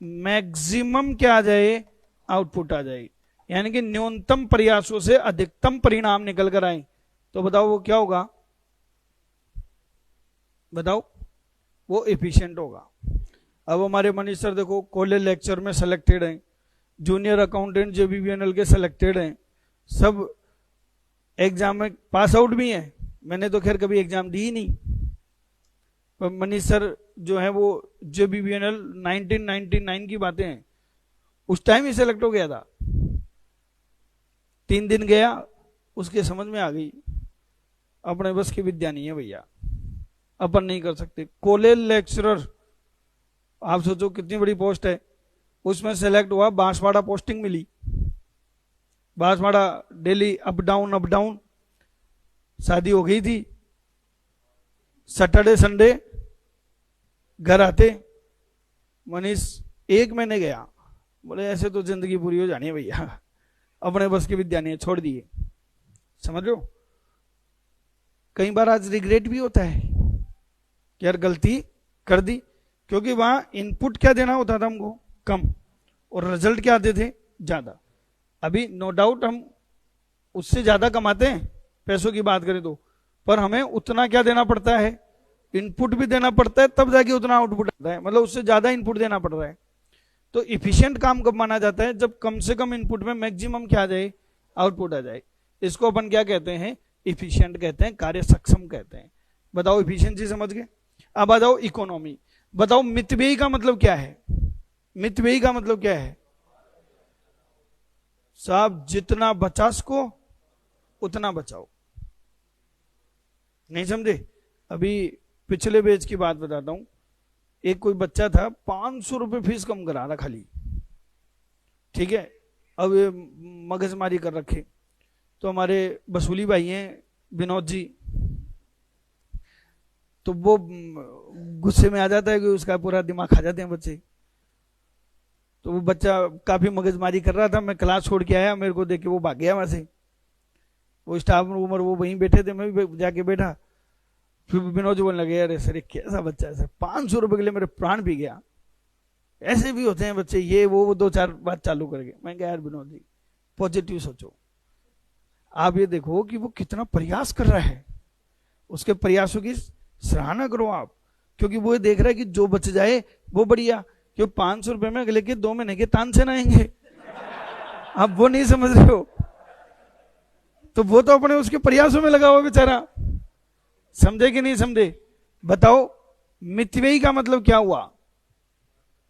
मैक्सिमम क्या आ जाए? आउटपुट आ जाए, यानी कि न्यूनतम प्रयासों से अधिकतम परिणाम निकल कर आए। तो बताओ वो क्या होगा? बताओ, वो एफिशिएंट होगा। अब हमारे मनीष सर देखो, कॉलेज लेक्चर में सेलेक्टेड हैं, जूनियर अकाउंटेंट JBVNL के सेलेक्टेड हैं, सब एग्जाम में पास आउट भी हैं। मैंने तो खैर कभी एग्जाम दी ही नहीं, पर मनीष सर जो है वो JBVNL 1999 की बातें हैं, उस टाइम ही सेलेक्ट हो गया था। 3 दिन गया, उसके समझ में आ गई अपने बस की विद्या नहीं है भैया, अपन नहीं कर सकते। कॉलेज लेक्चरर, आप सोचो कितनी बड़ी पोस्ट है, उसमें सेलेक्ट हुआ, बांसवाड़ा पोस्टिंग मिली, बांसवाड़ा डेली अप डाउन। शादी हो गई थी, सैटरडे संडे घर आते, मनीष 1 महीने गया, बोले ऐसे तो जिंदगी पूरी हो जानी है भैया, अपने बस की विद्या नहीं है, छोड़ दिए। समझ लो, कई बार आज रिग्रेट भी होता है कि यार गलती कर दी, क्योंकि वहां इनपुट क्या देना होता था हमको? कम, और रिजल्ट क्या आते थे? ज्यादा। अभी नो डाउट हम उससे ज्यादा कमाते हैं, पैसों की बात करें तो, पर हमें उतना क्या देना पड़ता है? इनपुट भी देना पड़ता है, तब जाके उतना आउटपुट आता है, मतलब उससे ज्यादा इनपुट देना पड़ रहा है। तो इफिशिएंट काम कब माना जाता है? जब कम से कम इनपुट में मैक्सिमम क्या आ जाए? आउटपुट आ जाए। इसको अपन क्या कहते हैं? इफिशिएंट कहते हैं, कार्य सक्षम कहते हैं। बताओ, इफिशिएंसी समझ गए? अब आ जाओ इकोनॉमी। बताओ मितव्ययी का मतलब क्या है? मितव्ययी का मतलब क्या है? साहब जितना बचा सको उतना बचाओ। नहीं समझे? अभी पिछले बैच की बात बताता हूं। एक कोई बच्चा था, 500 रुपए फीस कम करा रहा खाली, ठीक है। अब ये मगजमारी कर रखे, तो हमारे वसूली भाई हैं विनोद जी, तो वो गुस्से में आ जाता है कि उसका पूरा दिमाग खा जाते हैं बच्चे। तो वो बच्चा काफी मगजमारी कर रहा था, मैं क्लास छोड़ के आया, मेरे को देख के वो भाग गया वहां से। वो स्टाफ रूम और वो वहीं बैठे थे, मैं भी जाके बैठा। फिर विनोद बोलने लगे, अरे सर कैसा बच्चा है सर, 500 रुपए के लिए मेरे प्राण पी गया। ऐसे भी होते हैं बच्चे, ये वो 2-4 बात चालू कर गए। मैं कहा यार विनोद जी पॉजिटिव सोचो, आप ये देखो कि वो कितना प्रयास कर रहा है, उसके प्रयासों की सराहना करो आप, क्योंकि वो ये देख रहा है कि जो बच जाए वो बढ़िया, क्यों 500 रुपए में अगले के 2 महीने के तानसेन आएंगे। आप वो नहीं समझ रहे हो, तो वो तो अपने उसके प्रयासों में लगा हुआ बेचारा। समझे कि नहीं समझे? बताओ मितव्ययी का मतलब क्या हुआ?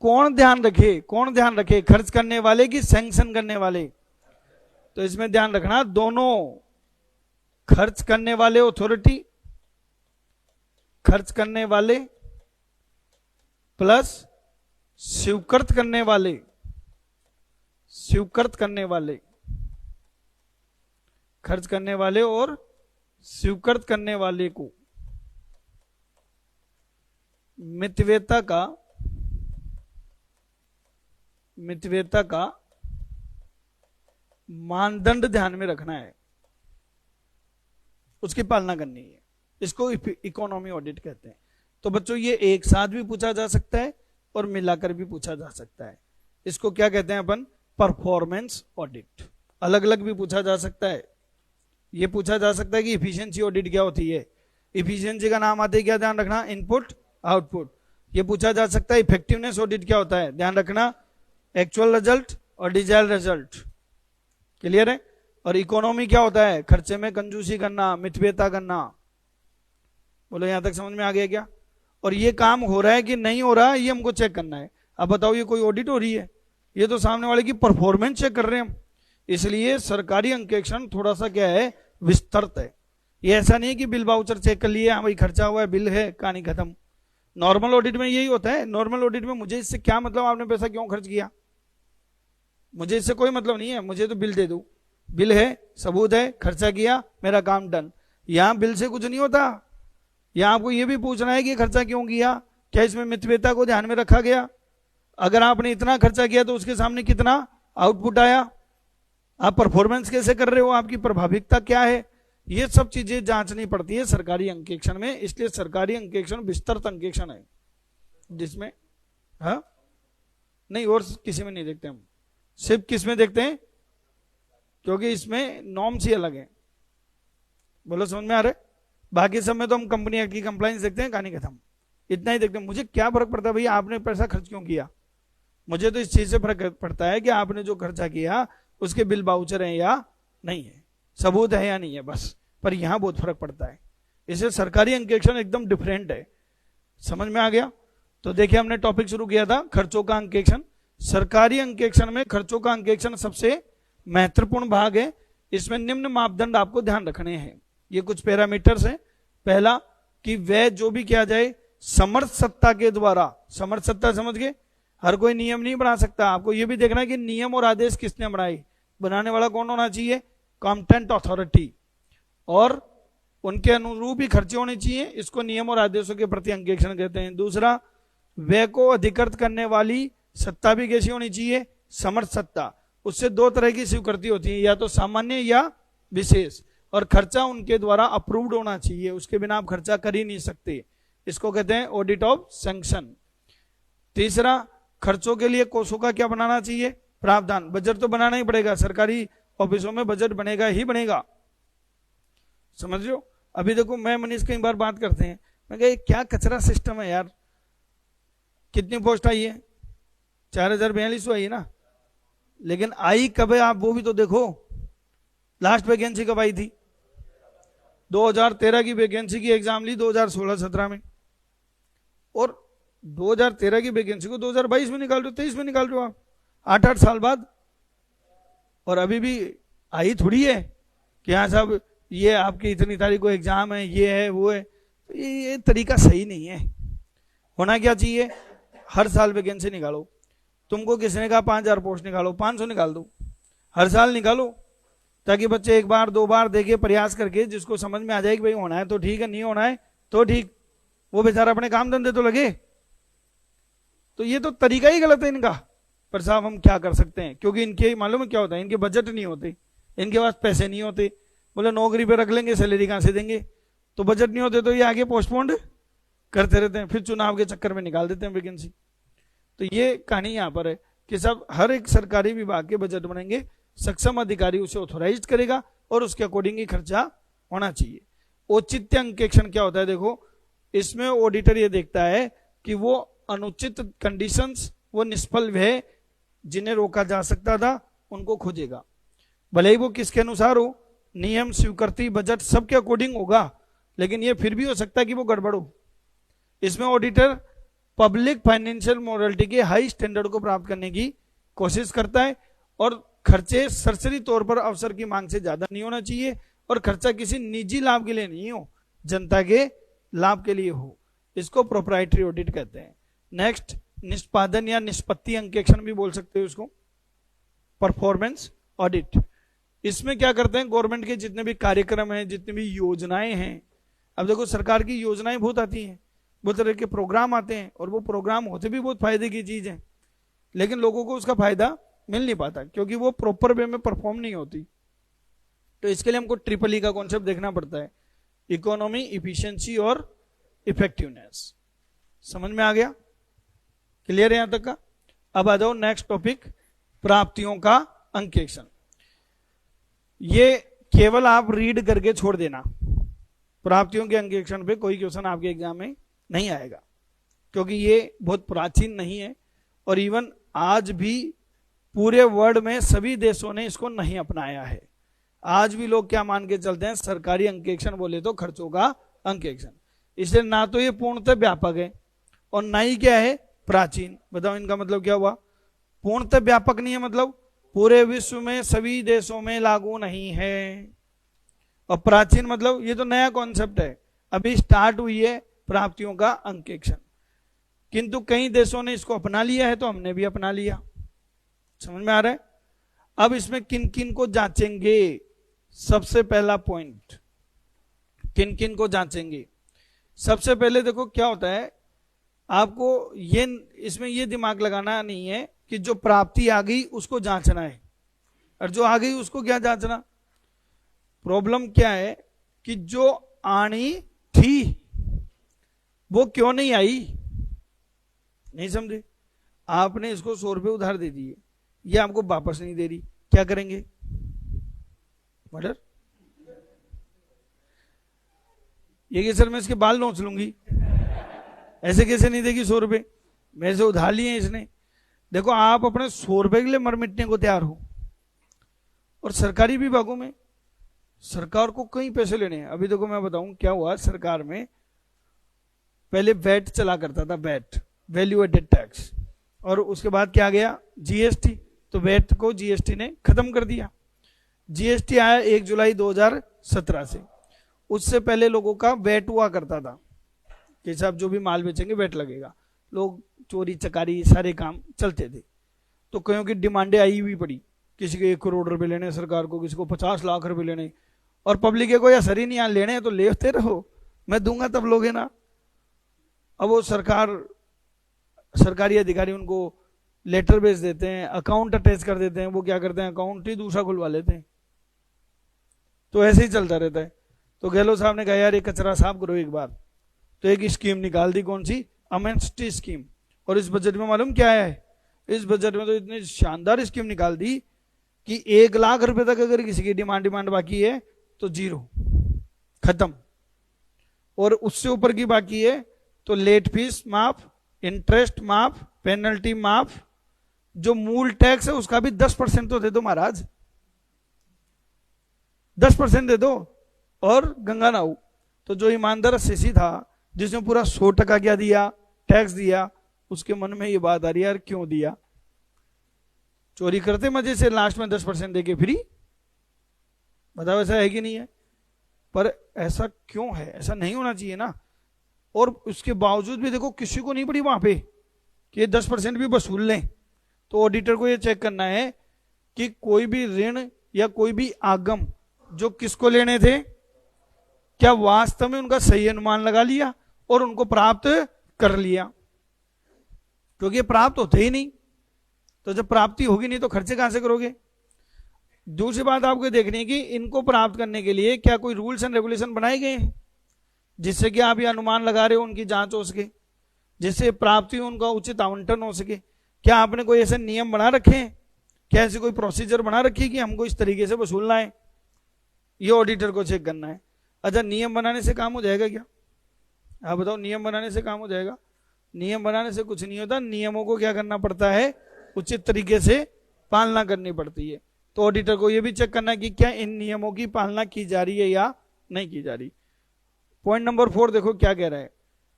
कौन ध्यान रखे? कौन ध्यान रखे? खर्च करने वाले की सैंक्शन करने वाले? तो इसमें ध्यान रखना, दोनों खर्च करने वाले अथॉरिटी, खर्च करने वाले प्लस स्वीकृत करने वाले, स्वीकृत करने वाले, खर्च करने वाले और स्वीकृत करने वाले को मितव्ययता का मानदंड ध्यान में रखना है, उसकी पालना करनी है। इसको इकोनॉमी ऑडिट कहते हैं। तो बच्चों ये एक साथ भी पूछा जा सकता है और मिलाकर भी पूछा जा सकता है। इसको क्या कहते हैं अपन? Performance audit. अलग अलग भी पूछा जा सकता है। ये पूछा जा सकता है कि इफिशिएंसी ऑडिट क्या होती है। इफिशिएंसी का नाम आते ही क्या ध्यान रखना? Input output. ये पूछा जा सकता है इफेक्टिवनेस ऑडिट क्या होता है, ध्यान रखना एक्चुअल रिजल्ट और डिजायर्ड रिजल्ट। क्लियर है? और इकोनॉमी क्या होता है? खर्चे में कंजूसी करना, मितव्ययता करना। बोलो यहां तक समझ में आ गया क्या? और ये काम हो रहा है कि नहीं हो रहा है ये हमको चेक करना है। अब बताओ ये कोई ऑडिट हो रही है? ये तो सामने वाले की परफॉर्मेंस चेक कर रहे हैं हम। इसलिए सरकारी अंकेक्षण थोड़ा सा क्या है, विस्तृत है। ये ऐसा नहीं है कि बिल वाउचर चेक कर लिए, हाँ भाई खर्चा हुआ है, बिल है, कहानी खत्म। नॉर्मल ऑडिट में यही होता है। नॉर्मल ऑडिट में मुझे इससे क्या मतलब, आपने पैसा क्यों खर्च किया, मुझे इससे कोई मतलब नहीं है, मुझे तो बिल दे दो, बिल है, सबूत है, खर्चा किया, मेरा काम डन। यहां बिल से कुछ नहीं होता। यहां आपको यह भी पूछना है कि खर्चा क्यों किया, क्या इसमें मितव्ययता को ध्यान में रखा गया, अगर आपने इतना खर्चा किया तो उसके सामने कितना आउटपुट आया, आप परफॉर्मेंस कैसे कर रहे हो, आपकी प्रभाविकता क्या है, ये सब चीजें जांचनी पड़ती है सरकारी अंकेक्षण में। इसलिए सरकारी अंकेक्षण विस्तृत अंकेक्षण है, जिसमें हाँ नहीं और किसी में नहीं देखते हम, सिर्फ किस में देखते हैं, क्योंकि इसमें नॉर्म्स ही अलग है। बोलो समझ में आ रहा है? बाकी सब में तो हम कंपनी एक्ट की कंप्लाइंस देखते हैं, कहानी खत्म, इतना ही देखते हैं। मुझे क्या फर्क पड़ता है भैया आपने पैसा खर्च क्यों किया, मुझे तो इस चीज से फर्क पड़ता है कि आपने जो खर्चा किया उसके बिल बाउचर है या नहीं है, सबूत है या नहीं है, बस। पर यहां बहुत फर्क पड़ता है। इसे सरकारी अंकेक्षण एकदम डिफरेंट है। समझ में आ गया? तो देखिए हमने टॉपिक शुरू किया था खर्चों का अंकेक्षण। सरकारी अंकेक्षण में खर्चों का अंकेक्षण सबसे महत्वपूर्ण भाग है। इसमें निम्न मापदंड आपको ध्यान रखने हैं। ये कुछ पैरामीटर्स हैं। पहला कि वह जो भी किया जाए समर्थ सत्ता के द्वारा, समर्थ सत्ता समझ गए, हर कोई नियम नहीं बना सकता। आपको यह भी देखना है कि नियम और आदेश किसने बनाए, बनाने वाला कौन होना चाहिए, कॉम्पिटेंट अथॉरिटी, और उनके अनुरूप ही खर्चे होने चाहिए। इसको नियम और आदेशों के प्रति अंकेक्षण कहते हैं। दूसरा, व्यय को अधिकृत करने वाली सत्ता भी कैसी होनी चाहिए, समर्थ सत्ता। उससे दो तरह की स्वीकृति होती है, या तो सामान्य या विशेष, और खर्चा उनके द्वारा अप्रूव्ड होना चाहिए, उसके बिना आप खर्चा कर ही नहीं सकते। इसको कहते हैं ऑडिट ऑफ सैंक्शन। तीसरा, खर्चों के लिए कोषों का क्या बनाना चाहिए, प्रावधान। बजट तो बनाना ही पड़ेगा, सरकारी ऑफिसों में बजट बनेगा ही बनेगा, समझ लो। अभी देखो मैं मनीष कई बार बात करते हैं, मैं कहा क्या कचरा सिस्टम है यार, कितनी पोस्ट आई है, 4042 आई है ना, लेकिन आई कब है आप वो भी तो देखो। लास्ट वैकेंसी कब आई थी, 2013 की वैकेंसी की एग्जाम ली 2016-17 में, और 2013 की वैकेंसी को 2022 में निकाल रहे हो, 23 में निकाल रहे हो आप, 8-8 साल बाद। और अभी भी आई थोड़ी है कि हाँ साहब ये आपकी इतनी तारीख को एग्जाम है, ये है वो है। तो ये तरीका सही नहीं है। होना क्या चाहिए, हर साल वैकेंसी निकालो। तुमको किसने कहा 5000 पोस्ट निकालो, 500 निकाल दो, हर साल निकालो, ताकि बच्चे एक बार दो बार देखे प्रयास करके, जिसको समझ में आ जाए कि भाई होना है तो ठीक है, नहीं होना है तो ठीक, वो बेचारा अपने काम धंधे तो लगे। तो ये तो तरीका ही गलत है इनका। पर साहब हम क्या कर सकते हैं, क्योंकि इनके मालूम है क्या होता है, इनके बजट नहीं होते, इनके पास पैसे नहीं होते। बोले नौकरी पे रख लेंगे, सैलरी कहां से देंगे, तो बजट नहीं होते तो ये आगे पोस्टपोन्ड करते रहते हैं, फिर चुनाव के चक्कर में निकाल देते हैं वैकेंसी। तो ये कहानी यहां पर है कि सब हर एक सरकारी विभाग के बजट बनेंगे, सक्षम अधिकारी उसे ऑथोराइज करेगा और उसके अकॉर्डिंग ही खर्चा होना चाहिए। औचित्य अंकेक्षण क्या होता है, देखो इसमें ऑडिटर ये देखता है कि वो अनुचित कंडीशंस, वो निष्फल व्यय जिन्हें रोका जा सकता था उनको खोजेगा, भले ही वो किसके अनुसार हो, नियम, स्वीकृति, बजट सबके अकॉर्डिंग होगा, लेकिन ये फिर भी हो सकता है कि वो गड़बड़ हो। इसमें ऑडिटर पब्लिक फाइनेंशियल मोरालिटी के हाई स्टैंडर्ड को प्राप्त करने की कोशिश करता है और खर्चे सरसरी तौर पर अवसर की मांग से ज्यादा नहीं होना चाहिए, और खर्चा किसी निजी लाभ के लिए नहीं हो, जनता के लाभ के लिए हो। इसको प्रोप्राइटरी ऑडिट कहते हैं। नेक्स्ट, निष्पादन या निष्पत्ति अंकेक्षण भी बोल सकते हो इसको, परफॉर्मेंस ऑडिट। इसमें क्या करते हैं, गवर्नमेंट के जितने भी कार्यक्रम हैं, जितनी भी योजनाएं हैं, अब देखो सरकार की योजनाएं बहुत आती हैं, बहुत तरह के प्रोग्राम आते हैं, और वो प्रोग्राम होते भी बहुत फायदे की चीज है, लेकिन लोगों को उसका फायदा मिल नहीं पाता क्योंकि वो प्रॉपर वे में परफॉर्म नहीं होती। तो इसके लिए हमको ट्रिपल ई का कॉन्सेप्ट देखना पड़ता है, इकोनॉमी, इफिशियंसी और इफेक्टिवनेस। समझ में आ गया? क्लियर है यहां तक का? अब आ जाओ नेक्स्ट टॉपिक, प्राप्तियों का अंकेक्षण। ये केवल आप रीड करके छोड़ देना, प्राप्तियों के अंकेक्षण पे कोई क्वेश्चन आपके एग्जाम में नहीं आएगा, क्योंकि ये बहुत प्राचीन नहीं है, और इवन आज भी पूरे वर्ल्ड में सभी देशों ने इसको नहीं अपनाया है। आज भी लोग क्या मान के चलते हैं, सरकारी अंकेक्षण बोले तो खर्चों का अंकेक्षण। इसलिए ना तो ये पूर्णतः व्यापक है और ना ही क्या है, प्राचीन। बताओ इनका मतलब क्या हुआ? पूर्णतः व्यापक नहीं है मतलब पूरे विश्व में सभी देशों में लागू नहीं है, और प्राचीन मतलब ये तो नया कॉन्सेप्ट है, अभी स्टार्ट हुई है प्राप्तियों का अंकेक्षण। किंतु कई देशों ने इसको अपना लिया है, तो हमने भी अपना लिया। समझ में आ रहा है? अब इसमें किन किन को जांचेंगे? सबसे पहला पॉइंट, किन किन को जांचेंगे? सबसे पहले देखो क्या होता है, आपको ये इसमें ये दिमाग लगाना नहीं है कि जो प्राप्ति आ गई उसको जांचना है, और जो आ गई उसको क्या जांचना। प्रॉब्लम क्या है कि जो आनी थी वो क्यों नहीं आई, नहीं समझे? आपने इसको 100 रुपये उधार दे दिए, ये आपको वापस नहीं दे रही, क्या करेंगे? मर्डर? ये कि सर मैं इसके बाल नोच लूंगी, ऐसे कैसे नहीं देगी 100 रुपये, मेरे से उधार लिए हैं इसने। देखो आप अपने 100 रुपये के लिए मर मिटने को तैयार हो, और सरकारी विभागों में सरकार को कई पैसे लेने हैं। अभी देखो मैं बताऊं क्या हुआ, सरकार में पहले वैट चला करता था, वैट, वैल्यू एडेड टैक्स, और उसके बाद क्या गया, जीएसटी। तो वैट को जीएसटी ने खत्म कर दिया। जीएसटी आया 1 जुलाई 2017 से। उससे पहले लोगों का वैट हुआ करता था कि साहब जो भी माल बेचेंगे वैट लगेगा, लोग चोरी चकारी सारे काम चलते थे। तो कईयों की डिमांडें आई हुई पड़ी, किसी को 1 करोड़ रुपए लेने सरकार को, किसी को 50 लाख रुपए लेने, और पब्लिक को असर ही नहीं, यहाँ लेने हैं तो लेते रहो, मैं दूंगा तब लोगे ना। अब वो सरकारी अधिकारी उनको लेटर भेज देते हैं, अकाउंट अटैच कर देते हैं, वो क्या करते हैं, अकाउंट ही दूसरा खुलवा लेते हैं। तो ऐसे ही चलता रहता है। तो गहलोत साहब ने कहा यार ये कचरा साफ करो एक बार, तो एक स्कीम निकाल दी, कौन सी, अमेंस्टी स्कीम। और इस बजट में मालूम क्या है, इस बजट में तो इतनी शानदार स्कीम निकाल दी कि 1 लाख रुपए तक अगर किसी की डिमांड बाकी है तो 0, खत्म, और उससे ऊपर की बाकी है तो लेट फीस माफ, इंटरेस्ट माफ, पेनल्टी माफ, जो मूल टैक्स है उसका भी 10% तो दे दो महाराज, 10% दे दो, और गंगा नाऊ। तो जो ईमानदार सीसी था जिसने पूरा 100% क्या दिया, टैक्स दिया, उसके मन में ये बात आ रही है यार क्यों दिया, चोरी करते मजे से, लास्ट में 10% देके फ्री। बताओ ऐसा है कि नहीं है? पर ऐसा क्यों है? ऐसा नहीं होना चाहिए ना। और उसके बावजूद भी देखो किसी को नहीं पड़ी वहां पे कि 10% भी वसूल लें। तो ऑडिटर को ये चेक करना है कि कोई भी ऋण या कोई भी आगम जो किसको लेने थे, क्या वास्तव में उनका सही अनुमान लगा लिया और उनको प्राप्त कर लिया, क्योंकि प्राप्त होते ही नहीं। तो जब प्राप्ति होगी नहीं तो खर्चे कहां से करोगे? दूसरी बात आपको देखनी है कि इनको प्राप्त करने के लिए क्या कोई रूल्स एंड रेगुलेशन बनाए गए हैं जिससे कि आप ये अनुमान लगा रहे हो उनकी जांच हो सके, जिससे प्राप्ति उनका उचित आवंटन हो सके। क्या आपने कोई ऐसे नियम बना रखे हैं, क्या ऐसी कोई प्रोसीजर बना रखी है कि हमको इस तरीके से वसूलना है? ये ऑडिटर को चेक करना है। अच्छा नियम बनाने से काम हो जाएगा क्या? आप बताओ, नियम बनाने से काम हो जाएगा? नियम बनाने से कुछ नहीं होता, नियमों को क्या करना पड़ता है, उचित तरीके से पालना करनी पड़ती है। तो ऑडिटर को यह भी चेक करना है कि क्या इन नियमों की पालना की जा रही है या नहीं की जा रही। पॉइंट नंबर 4 देखो क्या कह रहा है,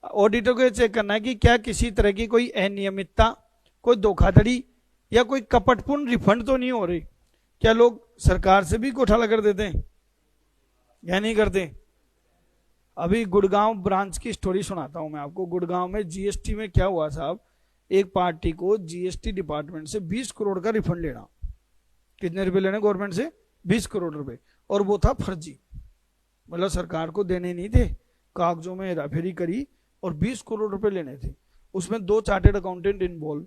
ऑडिटर को यह चेक करना है कि क्या किसी तरह की कोई अनियमितता, कोई धोखाधड़ी या कोई कपटपूर्ण रिफंड तो नहीं हो रही। क्या लोग सरकार से भी घोटाला कर देते हैं या नहीं करते? अभी गुड़गांव ब्रांच की स्टोरी सुनाता हूं मैं आपको। गुड़गांव में जीएसटी में क्या हुआ साहब, एक पार्टी को जीएसटी डिपार्टमेंट से 20 करोड़ का रिफंड लेना। कितने रुपए लेने गवर्नमेंट से? 20 करोड़ रुपए। और वो था फर्जी, मतलब सरकार को देने नहीं थे, कागजों में हेराफेरी करी और 20 करोड़ रुपए लेने थे। उसमें 2 चार्टेड अकाउंटेंट इन्वॉल्व।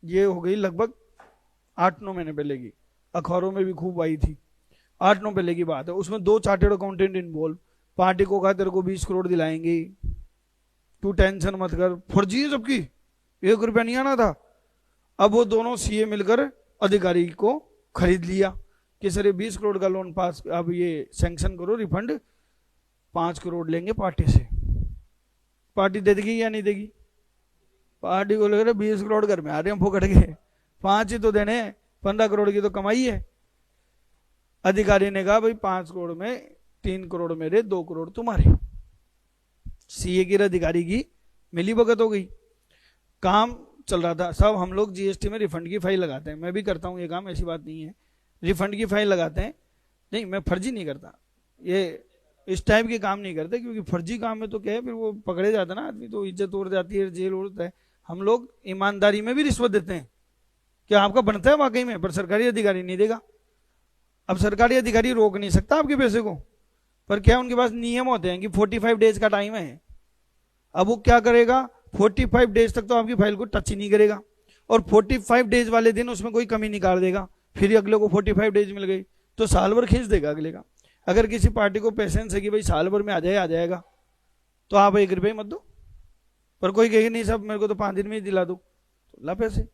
ये हो गई लगभग 8-9 महीने पहले की, अखबारों में भी खूब आई थी। 8-9 पहले की बात है। उसमें 2 चार्टेड अकाउंटेंट इन्वॉल्व। पार्टी को कहा तेरे को 20 करोड़ दिलाएंगे, तू टेंशन मत कर। फर्जी है सबकी, 1 रुपया नहीं आना था। अब वो दोनों सीए मिलकर अधिकारी को खरीद लिया कि सर ये 20 करोड़ का लोन पास, अब ये सैंक्शन करो, रिफंड 5 करोड़ लेंगे पार्टी से। पार्टी दे देगी या नहीं देगी? पार्टी को लग रहा है 20 करोड़ घर में आ रहे हैं फोकट के, 5 ही तो देने, 15 करोड़ की तो कमाई है। अधिकारी ने कहा भाई 5 करोड़ में 3 करोड़ मेरे, 2 करोड़ तुम्हारे। सीए की अधिकारी की मिली भगत हो गई। काम चल रहा था सब, हम लोग जीएसटी में रिफंड की फाइल लगाते हैं, मैं भी करता हूं ये काम, ऐसी बात नहीं है। रिफंड की फाइल लगाते हैं, नहीं मैं फर्जी नहीं करता, ये इस टाइप के काम नहीं करते, क्योंकि फर्जी काम में तो क्या है फिर वो पकड़े जाता है ना आदमी, तो इज्जत उड़ जाती है, जेल उड़ता है। हम लोग ईमानदारी में भी रिश्वत देते हैं, क्या आपका बनता है वाकई में, पर सरकारी अधिकारी नहीं देगा। अब सरकारी अधिकारी रोक नहीं सकता आपके पैसे को, पर क्या उनके पास नियम होते हैं कि 45 डेज का टाइम है। अब वो क्या करेगा, 45 डेज तक तो आपकी फाइल को टच ही नहीं करेगा, और 45 डेज वाले दिन उसमें कोई कमी निकाल देगा, फिर अगले को 45 डेज मिल गई तो साल भर खींच देगा अगले का। अगर किसी पार्टी को पेशेंस है कि भाई साल भर में आ जाएगा, तो आप 1 रुपये मत दो, पर कोई कहेगा नहीं साहब मेरे को तो 5 दिन में ही दिला दो, तो ला पैसे।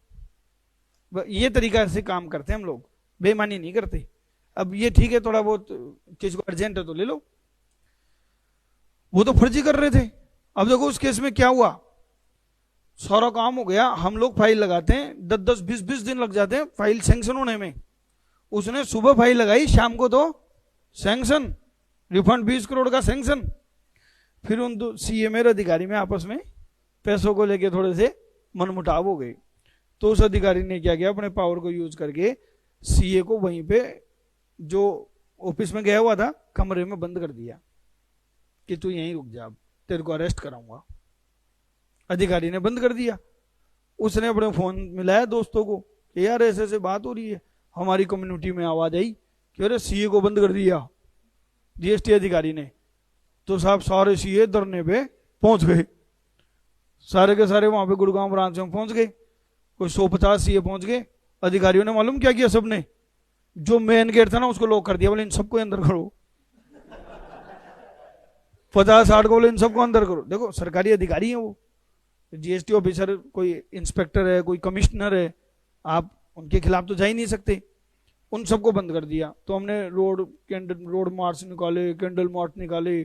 ये तरीका से काम करते हैं हम लोग, बेईमानी नहीं करते। अब ये ठीक है थोड़ा बहुत किसी को अर्जेंट है तो ले लो, वो तो फर्जी कर रहे थे। अब देखो उस केस में क्या हुआ, सारा काम हो गया, हम लोग फाइल लगाते हैं 10-10, 20-20 दिन लग जाते हैं फाइल सैंक्शन होने में। उसने सुबह फाइल लगाई, शाम को तो सैंक्शन, रिफंड 20 करोड़ का सैंक्शन। फिर उन सीए मेरे अधिकारी में आपस में पैसों को लेके थोड़े से मनमुटाव हो गए, तो उस अधिकारी ने क्या किया, अपने पावर को यूज करके सीए को वहीं पे जो ऑफिस में गया हुआ था कमरे में बंद कर दिया कि तू यहीं रुक जा, तेरे को अरेस्ट कराऊंगा। अधिकारी ने बंद कर दिया। उसने अपने फोन मिलाया दोस्तों को कि यार ऐसे ऐसे बात हो रही है, हमारी कम्युनिटी में आवाज आई कि अरे सीए को बंद कर दिया जीएसटी अधिकारी ने। तो साहब सारे सीए धरने पे पहुंच गए, सारे के सारे वहां पे गुड़गांव ब्रांच में पहुंच गए, कोई 150 सीए पहुंच गए। अधिकारियों ने मालूम क्या किया, सबने जो मेन गेट था ना उसको लॉक कर दिया, बोले इन सबको अंदर करो। 50-60 को बोले इन सबको अंदर करो। देखो सरकारी अधिकारी है वो, जीएसटी ऑफिसर, कोई इंस्पेक्टर है, कोई कमिश्नर है, आप उनके खिलाफ तो जा ही नहीं सकते। उन सबको बंद कर दिया। तो हमने रोड मार्च निकाले, कैंडल मार्च निकाले,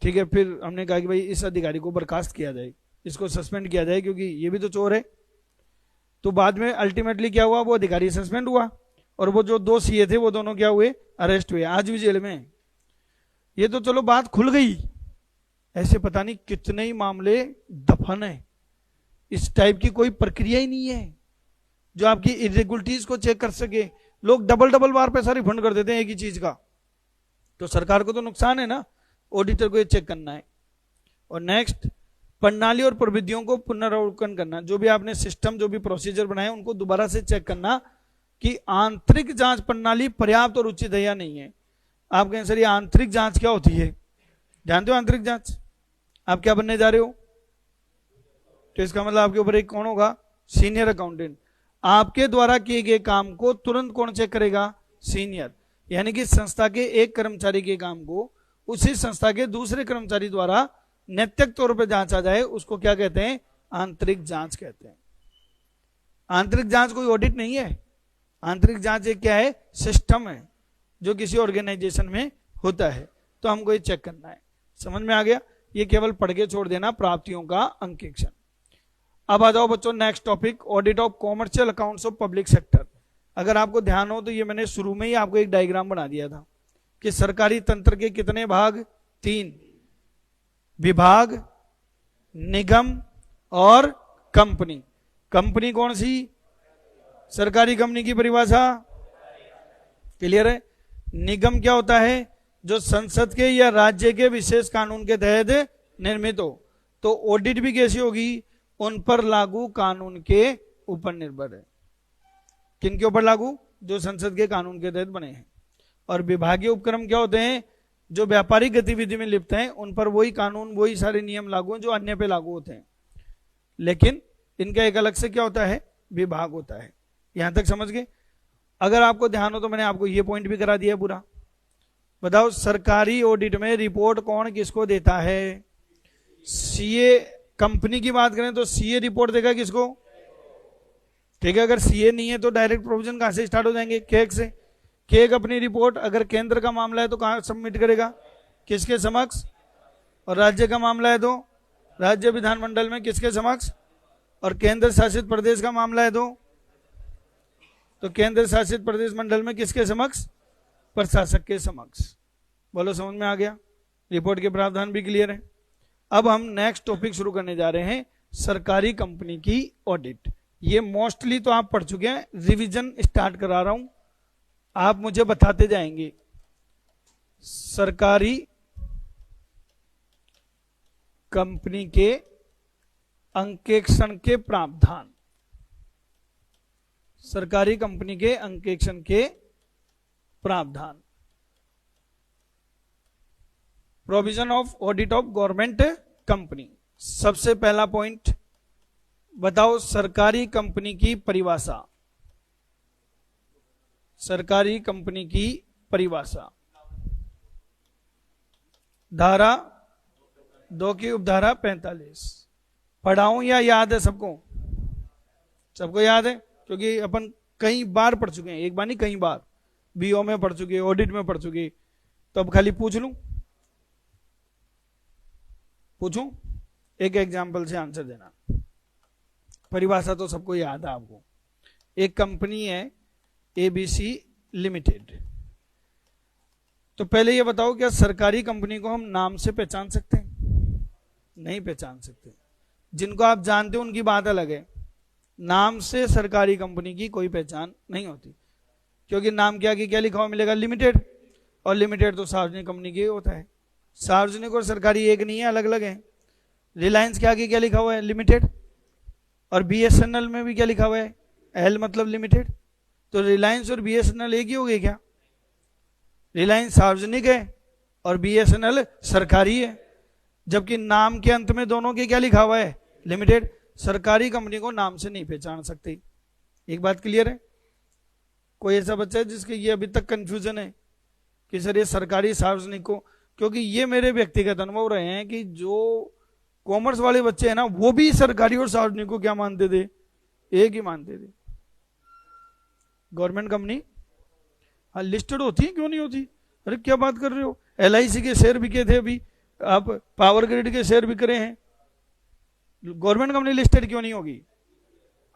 ठीक है। फिर हमने कहा कि भाई इस अधिकारी को बर्खास्त किया जाए, इसको सस्पेंड किया जाए, क्योंकि ये भी तो चोर है। तो बाद में अल्टीमेटली क्या हुआ, वो अधिकारी सस्पेंड हुआ और वो जो 2 सीए थे वो दोनों क्या हुए, अरेस्ट हुए, आज भी जेल में। ये तो चलो बात खुल गई, ऐसे पता नहीं कितने ही मामले दफन है। इस टाइप की कोई प्रक्रिया ही नहीं है जो आपकी इरेगुलरिटीज को चेक कर सके। लोग डबल बार पैसा रिफंड कर देते हैं एक ही चीज का, तो सरकार को तो नुकसान है ना, ऑडिटर को ये चेक करना है। और नेक्स्ट, प्रणाली और प्रविधियों को पुनरावलोकन करना, जो भी आपने सिस्टम, जो भी प्रोसीजर बनाए उनको दोबारा से चेक करना कि आंतरिक जांच प्रणाली पर्याप्त और उचित है या नहीं है। आप कहें सर ये आंतरिक जांच क्या होती है, जानते हो आंतरिक जांच? आप क्या बनने जा रहे हो? तो इसका मतलब आपके ऊपर एक कौन होगा, सीनियर अकाउंटेंट। आपके द्वारा किए गए काम को तुरंत कौन चेक करेगा, सीनियर। यानी कि संस्था के एक कर्मचारी के काम को उसी संस्था के दूसरे कर्मचारी द्वारा नैतिक तौर पर जांचा जाए, उसको क्या कहते हैं, आंतरिक जांच कहते हैं। आंतरिक जांच कोई ऑडिट नहीं है, आंतरिक जांच एक क्या है, सिस्टम है जो किसी ऑर्गेनाइजेशन में होता है, तो हमको ये चेक करना है। समझ में आ गया? ये केवल पढ़ के छोड़ देना, प्राप्तियों का अंकेक्षण। अब आ जाओ बच्चों next topic, audit of commercial accounts of public sector. अगर आपको ध्यान हो तो ये मैंने शुरू में ही आपको एक डायग्राम बना दिया था कि सरकारी तंत्र के कितने भाग, 3 विभाग, निगम और कंपनी। कंपनी कौन सी, सरकारी कंपनी की परिभाषा क्लियर है। निगम क्या होता है? जो संसद के या राज्य के विशेष कानून के तहत निर्मित हो। तो ऑडिट भी कैसी होगी? उन पर लागू कानून के ऊपर निर्भर है। किन के ऊपर लागू? जो संसद के कानून के तहत बने हैं। और विभागीय उपक्रम क्या होते हैं? जो व्यापारिक गतिविधि में लिप्त हैं उन पर वही कानून, वही सारे नियम लागू हैं जो अन्य पे लागू होते हैं, लेकिन इनका एक अलग से क्या होता है? विभाग होता है। यहां तक समझ गए? अगर आपको ध्यान हो तो मैंने आपको ये पॉइंट भी करा दिया पूरा। बताओ, सरकारी ऑडिट में रिपोर्ट कौन किसको देता है? सीए। कंपनी की बात करें तो सीए रिपोर्ट देगा किसको? ठीक है। अगर सीए नहीं है तो डायरेक्ट प्रोविजन कहां से स्टार्ट हो जाएंगे? केक से। केक अपनी रिपोर्ट अगर केंद्र का मामला है तो कहां सबमिट करेगा? किसके समक्ष? और राज्य का मामला है तो राज्य विधानमंडल में किसके समक्ष? और केंद्र शासित प्रदेश का मामला है तो केंद्र शासित प्रदेश मंडल में किसके समक्ष? प्रशासक के समक्ष। बोलो, समझ में आ गया? रिपोर्ट के प्रावधान भी क्लियर है। अब हम नेक्स्ट टॉपिक शुरू करने जा रहे हैं, सरकारी कंपनी की ऑडिट। ये मोस्टली तो आप पढ़ चुके हैं, रिवीजन स्टार्ट करा रहा हूं, आप मुझे बताते जाएंगे। सरकारी कंपनी के अंकेक्षण के प्रावधान। सरकारी कंपनी के अंकेक्षण के प्रावधान। Provision of audit of government company. सबसे पहला पॉइंट बताओ, सरकारी कंपनी की परिभाषा। सरकारी कंपनी की परिभाषा। धारा 2 की उपधारा 45। पढ़ाऊं या याद है सबको? सबको याद है क्योंकि अपन कई बार पढ़ चुके हैं, एक बार नहीं कई बार। बीओ में पढ़ चुके, ऑडिट में पढ़ चुके। तो अब खाली पूछ लूं? पूछूं? एक एग्जांपल से आंसर देना। परिभाषा तो सबको याद है आपको। एक कंपनी है एबीसी लिमिटेड। तो पहले ये बताओ, क्या सरकारी कंपनी को हम नाम से पहचान सकते हैं? नहीं पहचान सकते। जिनको आप जानते हो उनकी बात अलग है, नाम से सरकारी कंपनी की कोई पहचान नहीं होती, क्योंकि नाम के आगे क्या लिखा हुआ मिलेगा? लिमिटेड। और लिमिटेड तो सार्वजनिक कंपनी के होता है। सार्वजनिक और सरकारी एक नहीं है, अलग अलग है। रिलायंस के आगे क्या लिखा हुआ है? लिमिटेड। और बीएसएनएल में भी क्या लिखा हुआ है? एल मतलब लिमिटेड। तो रिलायंस और बीएसएनएल एक ही हो गए क्या? रिलायंस सार्वजनिक है और बीएसएनएल सरकारी है, जबकि नाम के अंत में दोनों के क्या लिखा हुआ है? लिमिटेड। सरकारी कंपनी को नाम से नहीं पहचान सकते। एक बात क्लियर है? कोई ऐसा बच्चा है जिसके ये अभी तक कंफ्यूजन है कि सर ये सरकारी सार्वजनिक को? क्योंकि ये मेरे व्यक्तिगत अनुभव रहे हैं कि जो कॉमर्स वाले बच्चे हैं ना, वो भी सरकारी और सार्वजनिक को क्या मानते थे? एक ही मानते थे। गवर्नमेंट कंपनी हाँ लिस्टेड होती है, क्यों नहीं होती? अरे क्या बात कर रहे हो? एलआईसी के शेयर बिके थे अभी, आप पावर ग्रिड के शेयर बिक रहे हैं, गवर्नमेंट कंपनी लिस्टेड क्यों नहीं होगी?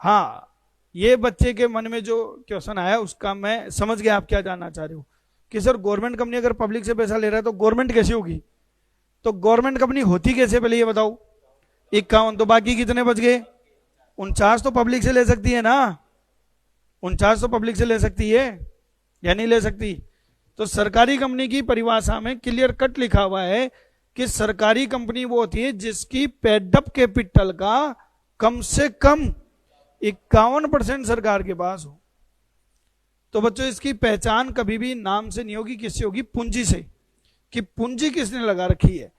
हाँ, ये बच्चे के मन में जो क्वेश्चन आया उसका मैं समझ गया आप क्या जानना चाह रहे हो कि सर गवर्नमेंट कंपनी अगर पब्लिक से पैसा ले रहा है तो गवर्नमेंट कैसे होगी? तो गवर्नमेंट कंपनी होती कैसे पहले ये बताओ? 51, तो बाकी कितने बच गए? 49 तो पब्लिक से ले सकती है ना? 49 तो पब्लिक से ले सकती है या नहीं ले सकती? तो सरकारी कंपनी की परिभाषा में क्लियर कट लिखा हुआ है कि सरकारी कंपनी वो होती है जिसकी पेडअप कैपिटल का कम से कम 51% सरकार के पास हो। तो बच्चों इसकी पहचान कभी भी नाम से नहीं होगी, किससे होगी? पूंजी से, कि पूंजी किसने लगा रखी है।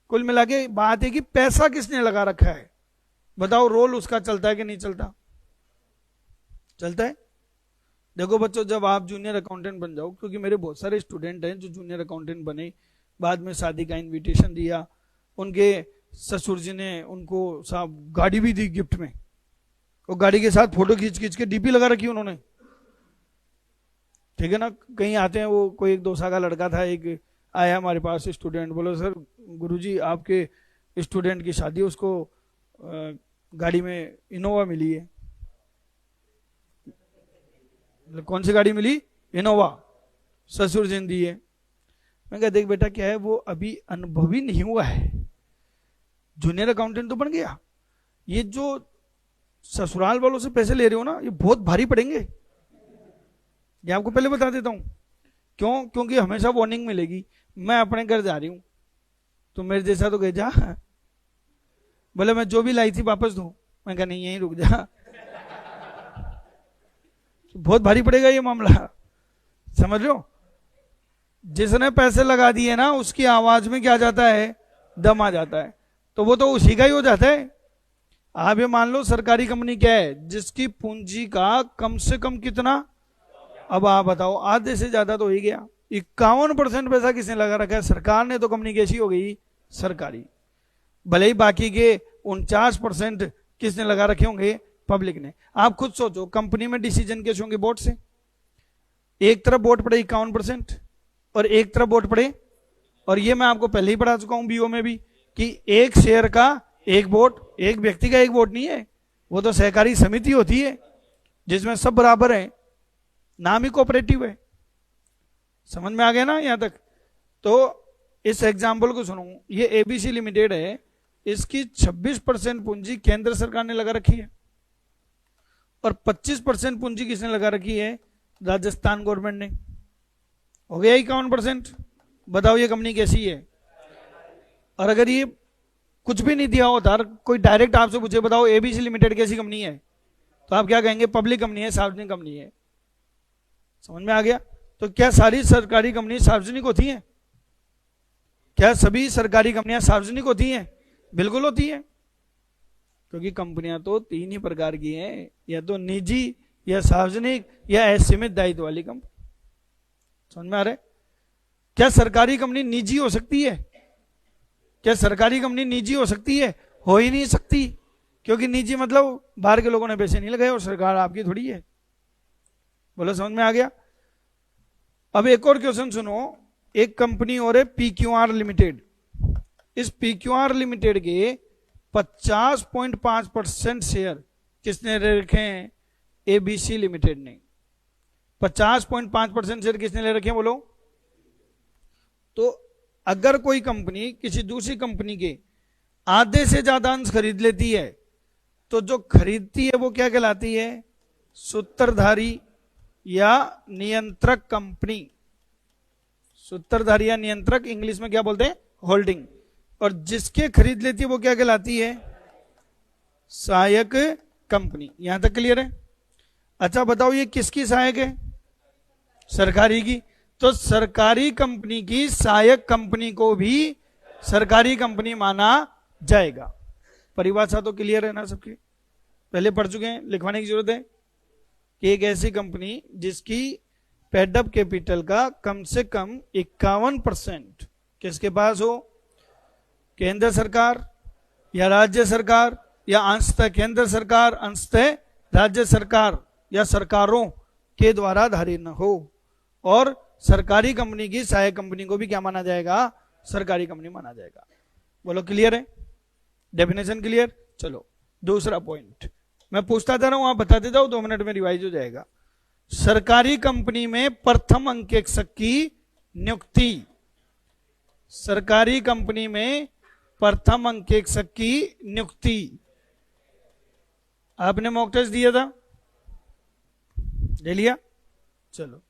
कुल मिला के बात है कि पैसा किसने लगा रखा है। बताओ रोल उसका चलता है कि नहीं चलता? चलता है। देखो बच्चों, जब आप जूनियर अकाउंटेंट बन जाओ, क्योंकि मेरे बहुत सारे स्टूडेंट हैं जो जूनियर अकाउंटेंट बने, बाद में शादी का इनविटेशन दिया, उनके ससुर जी ने उनको साहब गाड़ी भी दी गिफ्ट में, और गाड़ी के साथ फोटो खींच खींच के डीपी लगा रखी उन्होंने। ठीक है ना? कहीं आते हैं, वो कोई एक 2 साल का लड़का था, एक आया हमारे पास स्टूडेंट, बोलो सर गुरुजी आपके स्टूडेंट की शादी, उसको गाड़ी में इनोवा मिली है। कौन सी गाड़ी मिली? इनोवा, ससुर जी ने दी है। मैं कहा देख बेटा क्या है, वो अभी अनुभवी नहीं हुआ है, जूनियर अकाउंटेंट तो बन गया, ये जो ससुराल वालों से पैसे ले रहे हो ना, ये बहुत भारी पड़ेंगे, ये आपको पहले बता देता हूं। क्यों? क्योंकि हमेशा वार्निंग मिलेगी। मैं अपने घर जा रही हूं, तो मेरे जैसा तो गए जा, बोले मैं जो भी लाई थी वापस दूं, मैं कहा नहीं यहीं रुक जा। तो बहुत भारी पड़ेगा ये मामला, समझ लो। जिसने पैसे लगा दिए ना, उसकी आवाज में क्या जाता है, दम आ जाता है, तो वो तो उसी का ही हो जाता है। आप ये मान लो सरकारी कंपनी क्या है, जिसकी पूंजी का कम से कम कितना, अब आप बताओ, आधे से ज्यादा तो हो ही गया। 51% पैसा किसने लगा रखा है, सरकार ने। तो कंपनी कैसी हो गई, सरकारी। भले ही बाकी के 49% किसने लगा रखे होंगे, पब्लिक ने। आप खुद सोचो, कंपनी में डिसीजन कैसे होंगे, बोर्ड से। एक तरफ वोट पड़े 51% और एक तरफ वोट पड़े, और ये मैं आपको पहले ही पढ़ा चुका हूं बीओ में भी, कि एक शेयर का एक वोट, एक व्यक्ति का एक वोट नहीं है, वो तो सहकारी समिति होती है जिसमें सब बराबर है, नाम ही कोऑपरेटिव है। समझ में आ गया ना यहां तक? तो इस एग्जाम्पल को सुनो, ये एबीसी लिमिटेड है, इसकी 26% पूंजी केंद्र सरकार ने लगा रखी है और 25% पूंजी किसने लगा रखी है, राजस्थान गवर्नमेंट ने। हो गया 51%। बताओ ये कंपनी कैसी है? और अगर ये कुछ भी नहीं दिया होता, कोई डायरेक्ट आपसे पूछे बताओ एबीसी लिमिटेड कैसी कंपनी है, तो आप क्या कहेंगे, पब्लिक कंपनी है, सार्वजनिक कंपनी है। समझ में आ गया? तो क्या सारी सरकारी कंपनी सार्वजनिक होती हैं? क्या सभी सरकारी कंपनियां सार्वजनिक होती हैं? बिल्कुल होती हैं, क्योंकि कंपनियां तो 3 ही प्रकार की हैं, या तो निजी, या सार्वजनिक, या असीमित दायित्व वाली कंपनी। समझ में आ रहा है? क्या सरकारी कंपनी निजी हो सकती है? क्या सरकारी कंपनी निजी हो सकती है? हो ही नहीं सकती, क्योंकि निजी मतलब बाहर के लोगों ने पैसे नहीं लगाए और सरकार आपकी थोड़ी है। बोलो समझ में आ गया? अब एक और क्वेश्चन सुनो। एक कंपनी और है पीक्यूआर लिमिटेड। इस पीक्यूआर लिमिटेड के 50.5% शेयर किसने ले रखे हैं, एबीसी लिमिटेड ने। 50.5% शेयर किसने ले रखे हैं, बोलो। तो अगर कोई कंपनी किसी दूसरी कंपनी के आधे से ज्यादा अंश खरीद लेती है, तो जो खरीदती है वो क्या कहलाती है, सूत्रधारी या नियंत्रक कंपनी। सूत्रधारी या नियंत्रक इंग्लिश में क्या बोलते हैं, होल्डिंग। और जिसके खरीद लेती है वो क्या कहलाती है, सहायक कंपनी। यहां तक क्लियर है? अच्छा बताओ ये किसकी सहायक है, सरकारी की। तो सरकारी कंपनी की सहायक कंपनी को भी सरकारी कंपनी माना जाएगा। परिभाषा तो क्लियर है ना सबकी, पहले पढ़ चुके हैं, लिखवाने की जरूरत है कि एक ऐसी कंपनी जिसकी पेडअप कैपिटल का कम से कम 51% किसके पास हो, केंद्र सरकार या राज्य सरकार या अंशतः केंद्र सरकार अंशतः राज्य सरकार या सरकारों के द्वारा धारित न हो। और सरकारी कंपनी की सहायक कंपनी को भी क्या माना जाएगा, सरकारी कंपनी माना जाएगा। बोलो क्लियर है? Definition clear? चलो दूसरा पॉइंट मैं पूछता जा रहा हूं, आप बताते जाओ, 2 मिनट में रिवाइज हो जाएगा। सरकारी कंपनी में प्रथम अंकेक्षक की नियुक्ति। सरकारी कंपनी में प्रथम अंकेक्षक की नियुक्ति। आपने मॉक टेस्ट दिया था, ले लिया? चलो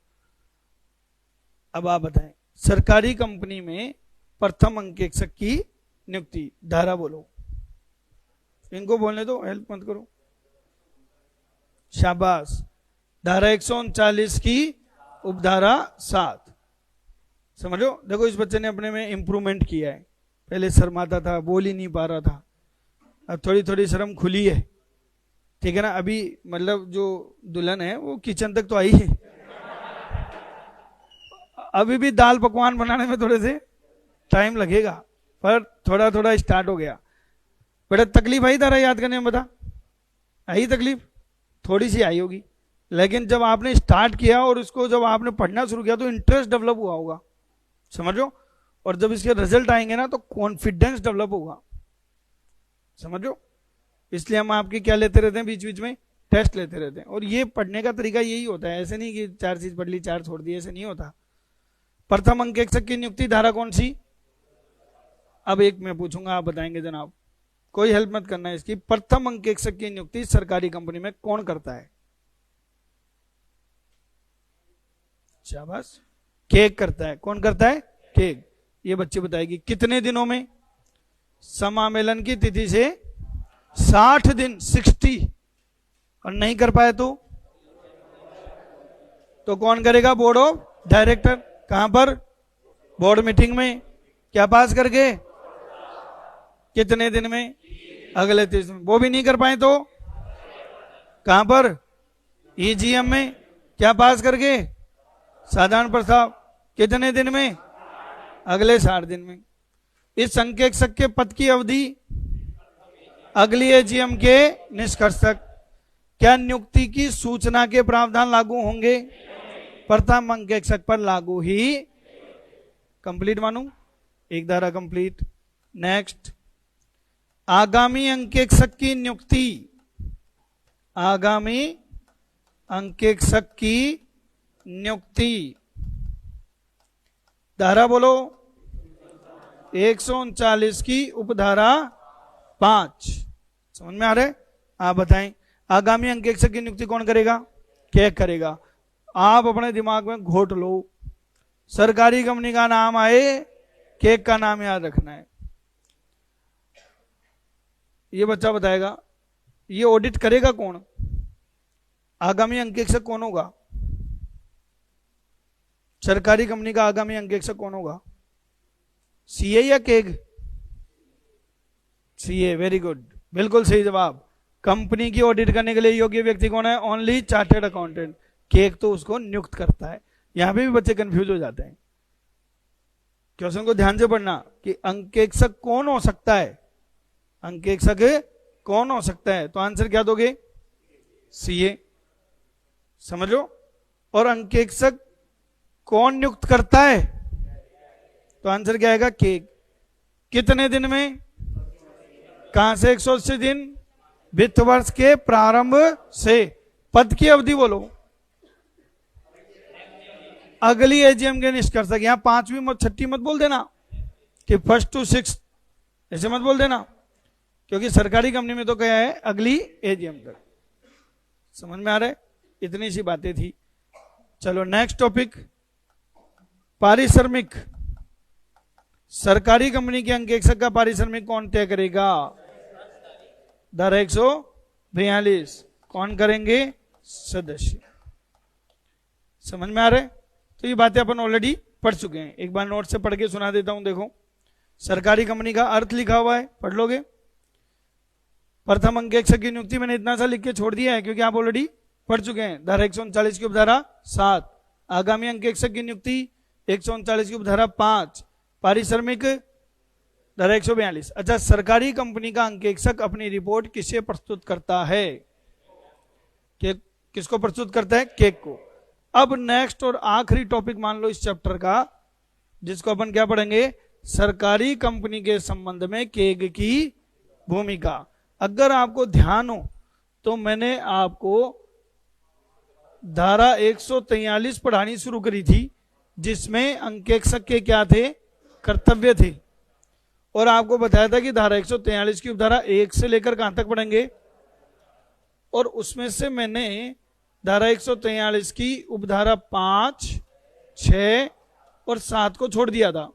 अब आप बताएं, सरकारी कंपनी में प्रथम अंकेक्षक की नियुक्ति। धारा बोलो, इनको बोलने दो, हेल्प मत करो। शाबाश। धारा 139 की उपधारा 7। समझो, देखो इस बच्चे ने अपने में इंप्रूवमेंट किया है। पहले शर्माता था, बोल ही नहीं पा रहा था, अब थोड़ी थोड़ी शर्म खुली है, ठीक है ना। अभी मतलब जो दुल्हन है वो किचन तक तो आई है, अभी भी दाल पकवान बनाने में थोड़े से टाइम लगेगा, पर थोड़ा थोड़ा स्टार्ट हो गया। बेटा तकलीफ आई धारा याद करने में, बता आई तकलीफ? थोड़ी सी आई होगी, लेकिन जब आपने स्टार्ट किया और इसको जब आपने पढ़ना शुरू किया तो इंटरेस्ट डेवलप हुआ होगा, समझो। और जब इसके रिजल्ट आएंगे ना तो कॉन्फिडेंस डेवलप होगा, समझो। इसलिए हम आपके क्या लेते रहते हैं, बीच बीच में टेस्ट लेते रहते हैं। और ये पढ़ने का तरीका यही होता है, ऐसे नहीं कि 4 चीज पढ़ ली 4 छोड़ दी, ऐसे नहीं होता। प्रथम अंकेक्षक की नियुक्ति धारा कौन सी? अब एक मैं पूछूंगा, आप बताएंगे जनाब। कोई हेल्प मत करना है इसकी। प्रथम अंकेक्षक की नियुक्ति सरकारी कंपनी में कौन करता है? शाबाश, केक करता है। कौन करता है? केक। ये बच्चे बताएगी कितने दिनों में? समामेलन की तिथि से 60 दिन, 60। और नहीं कर पाए तो कौन करेगा? Board of director. कहां पर? बोर्ड मीटिंग में। क्या पास करके? कितने दिन में? अगले 30 दिन। वो भी नहीं कर पाए तो कहां पर? ईजीएम में। क्या पास करके? साधारण प्रस्ताव। कितने दिन में? अगले 60 दिन में। इस अंकेक्षक के पद की अवधि अगली एजीएम के निष्कर्ष तक। क्या नियुक्ति की सूचना के प्रावधान लागू होंगे? प्रथम अंकेक्षक पर लागू ही। कंप्लीट मानू? एक धारा कंप्लीट। नेक्स्ट, आगामी अंकेक्षक की नियुक्ति। आगामी अंकेक्षक की नियुक्ति। धारा बोलो। 139 की उपधारा 5। समझ में आ रहा है? आप बताएं, आगामी अंकेक्षक की नियुक्ति कौन करेगा? क्या करेगा? आप अपने दिमाग में घोट लो। सरकारी कंपनी का नाम आए, केक का नाम याद रखना है। ये बच्चा बताएगा ये ऑडिट करेगा कौन? आगामी अंकेक्षक कौन होगा? सरकारी कंपनी का आगामी अंकेक्षक कौन होगा? सीए या केग? सीए। वेरी गुड, बिल्कुल सही जवाब। कंपनी की ऑडिट करने के लिए योग्य व्यक्ति कौन है? Only chartered accountant. केग तो उसको नियुक्त करता है। यहां पे भी बच्चे कंफ्यूज हो जाते हैं। क्वेश्चन को ध्यान से पढ़ना कि अंकेक्षक कौन हो सकता है। अंकेक्षक कौन हो सकता है? तो आंसर क्या दोगे? सीए। समझ लो। और अंकेक्षक कौन नियुक्त करता है? तो आंसर क्या आएगा? केक। कितने दिन में? कहां से? 180 दिन, वित्त वर्ष के प्रारंभ से। पद की अवधि बोलो। अगली एजीएम के निष्कर्ष तक। यहां 5वीं मत 6ठी मत बोल देना कि 1st to 6th, ऐसे मत बोल देना, क्योंकि सरकारी कंपनी में तो क्या है? अगली एजीएम तक। समझ में आ रहा है? इतनी सी बातें थी। चलो नेक्स्ट टॉपिक, पारिश्रमिक। सरकारी कंपनी के अंकेक्षक का पारिश्रमिक कौन तय करेगा? धारा 142। कौन करेंगे? सदस्य। समझ में आ रहा है? तो ये बातें अपन ऑलरेडी पढ़ चुके हैं। एक बार नोट से पढ़ के सुना देता हूं। देखो, सरकारी कंपनी का अर्थ लिखा हुआ है, पढ़ लोगे। प्रथम अंकेक्षक की नियुक्ति मैंने इतना सा लिख के छोड़ दिया है क्योंकि आप ऑलरेडी पढ़ चुके हैं। धारा 139 की उपधारा 7। आगामी अंकेक्षक की नियुक्ति 139 की उपधारा 5। पारिश्रमिक धारा 142। अच्छा, सरकारी कंपनी का अंकेक्षक अपनी रिपोर्ट किसे प्रस्तुत करता है? किसको प्रस्तुत करता है? केक को। अब नेक्स्ट और आखिरी टॉपिक मान लो इस चैप्टर का, जिसको अपन क्या पढ़ेंगे? सरकारी कंपनी के संबंध में केग की भूमिका। अगर आपको ध्यान हो तो मैंने आपको धारा 143 पढ़ानी शुरू करी थी, जिसमें अंकेक्षक के क्या थे? कर्तव्य थे। और आपको बताया था कि धारा 143 की उपधारा 1 से लेकर कहां तक पढ़ेंगे। और उसमें से मैंने धारा 143 की उपधारा 5, 6 और 7 को छोड़ दिया था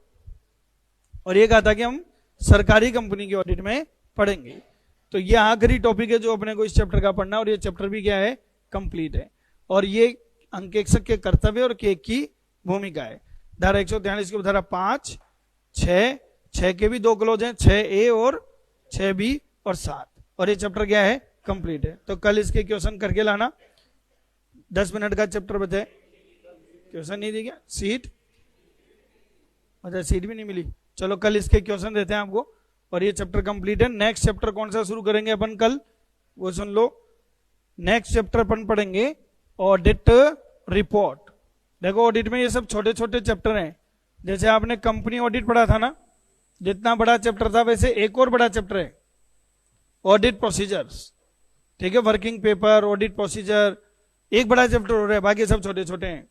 और ये कहा था कि हम सरकारी कंपनी की ऑडिट में पढ़ेंगे। तो ये आखिरी टॉपिक है जो अपने को इस चैप्टर का पढ़ना, और ये चैप्टर भी क्या है? कंप्लीट है। और ये अंकेक्षक के कर्तव्य और केक की भूमिका है। धारा 143 की उपधारा 5, 6 के भी 2 क्लोज हैं, 6A और 6B और 7। और ये चैप्टर क्या है? कंप्लीट है। तो कल इसके क्वेश्चन करके लाना। 10 मिनट का चैप्टर बचे। क्वेश्चन नहीं दी क्या? सीट? अच्छा, सीट भी नहीं मिली। चलो कल इसके क्वेश्चन देते हैं आपको, और ये चैप्टर कंप्लीट है। नेक्स्ट चैप्टर कौन सा शुरू करेंगे अपन कल, वो सुन लो। नेक्स्ट चैप्टर अपन पढ़ेंगे ऑडिट रिपोर्ट। देखो, ऑडिट में ये सब छोटे छोटे चैप्टर हैं। जैसे आपने कंपनी ऑडिट पढ़ा था ना, जितना बड़ा चैप्टर था वैसे एक और बड़ा चैप्टर है, ऑडिट प्रोसीजर्स। ठीक है, वर्किंग पेपर, ऑडिट प्रोसीजर, एक बड़ा चैप्टर हो रहा है, बाकी सब छोटे छोटे हैं।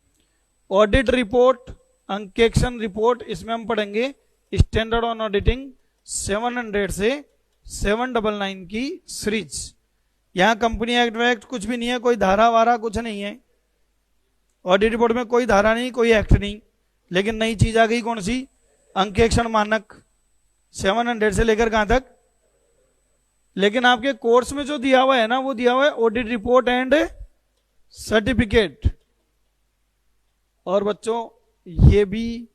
ऑडिट रिपोर्ट, अंकेक्षण रिपोर्ट, इसमें हम पढ़ेंगे स्टैंडर्ड ऑन ऑडिटिंग 700 से 799 की सीरीज। यहां कंपनी एक्ट वैक्ट कुछ भी नहीं है, कोई धारा वारा कुछ नहीं है, ऑडिट रिपोर्ट में कोई धारा नहीं, कोई एक्ट नहीं, लेकिन नई चीज आ गई कौन सी, अंकेक्षण मानक 700 से लेकर कहां तक। लेकिन आपके कोर्स में जो दिया हुआ है ना, वो दिया हुआ है ऑडिट रिपोर्ट एंड सर्टिफिकेट। और बच्चों ये भी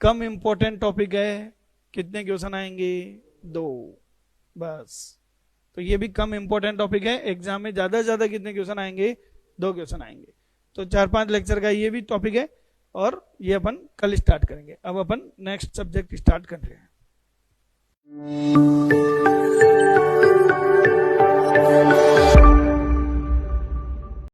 कम इंपॉर्टेंट टॉपिक है, कितने क्वेश्चन आएंगे, 2 बस। तो ये भी कम इंपॉर्टेंट टॉपिक है, एग्जाम में ज्यादा से ज्यादा कितने क्वेश्चन आएंगे, 2 क्वेश्चन आएंगे। तो 4-5 लेक्चर का ये भी टॉपिक है, और ये अपन कल स्टार्ट करेंगे। अब अपन नेक्स्ट सब्जेक्ट स्टार्ट कर रहे हैं।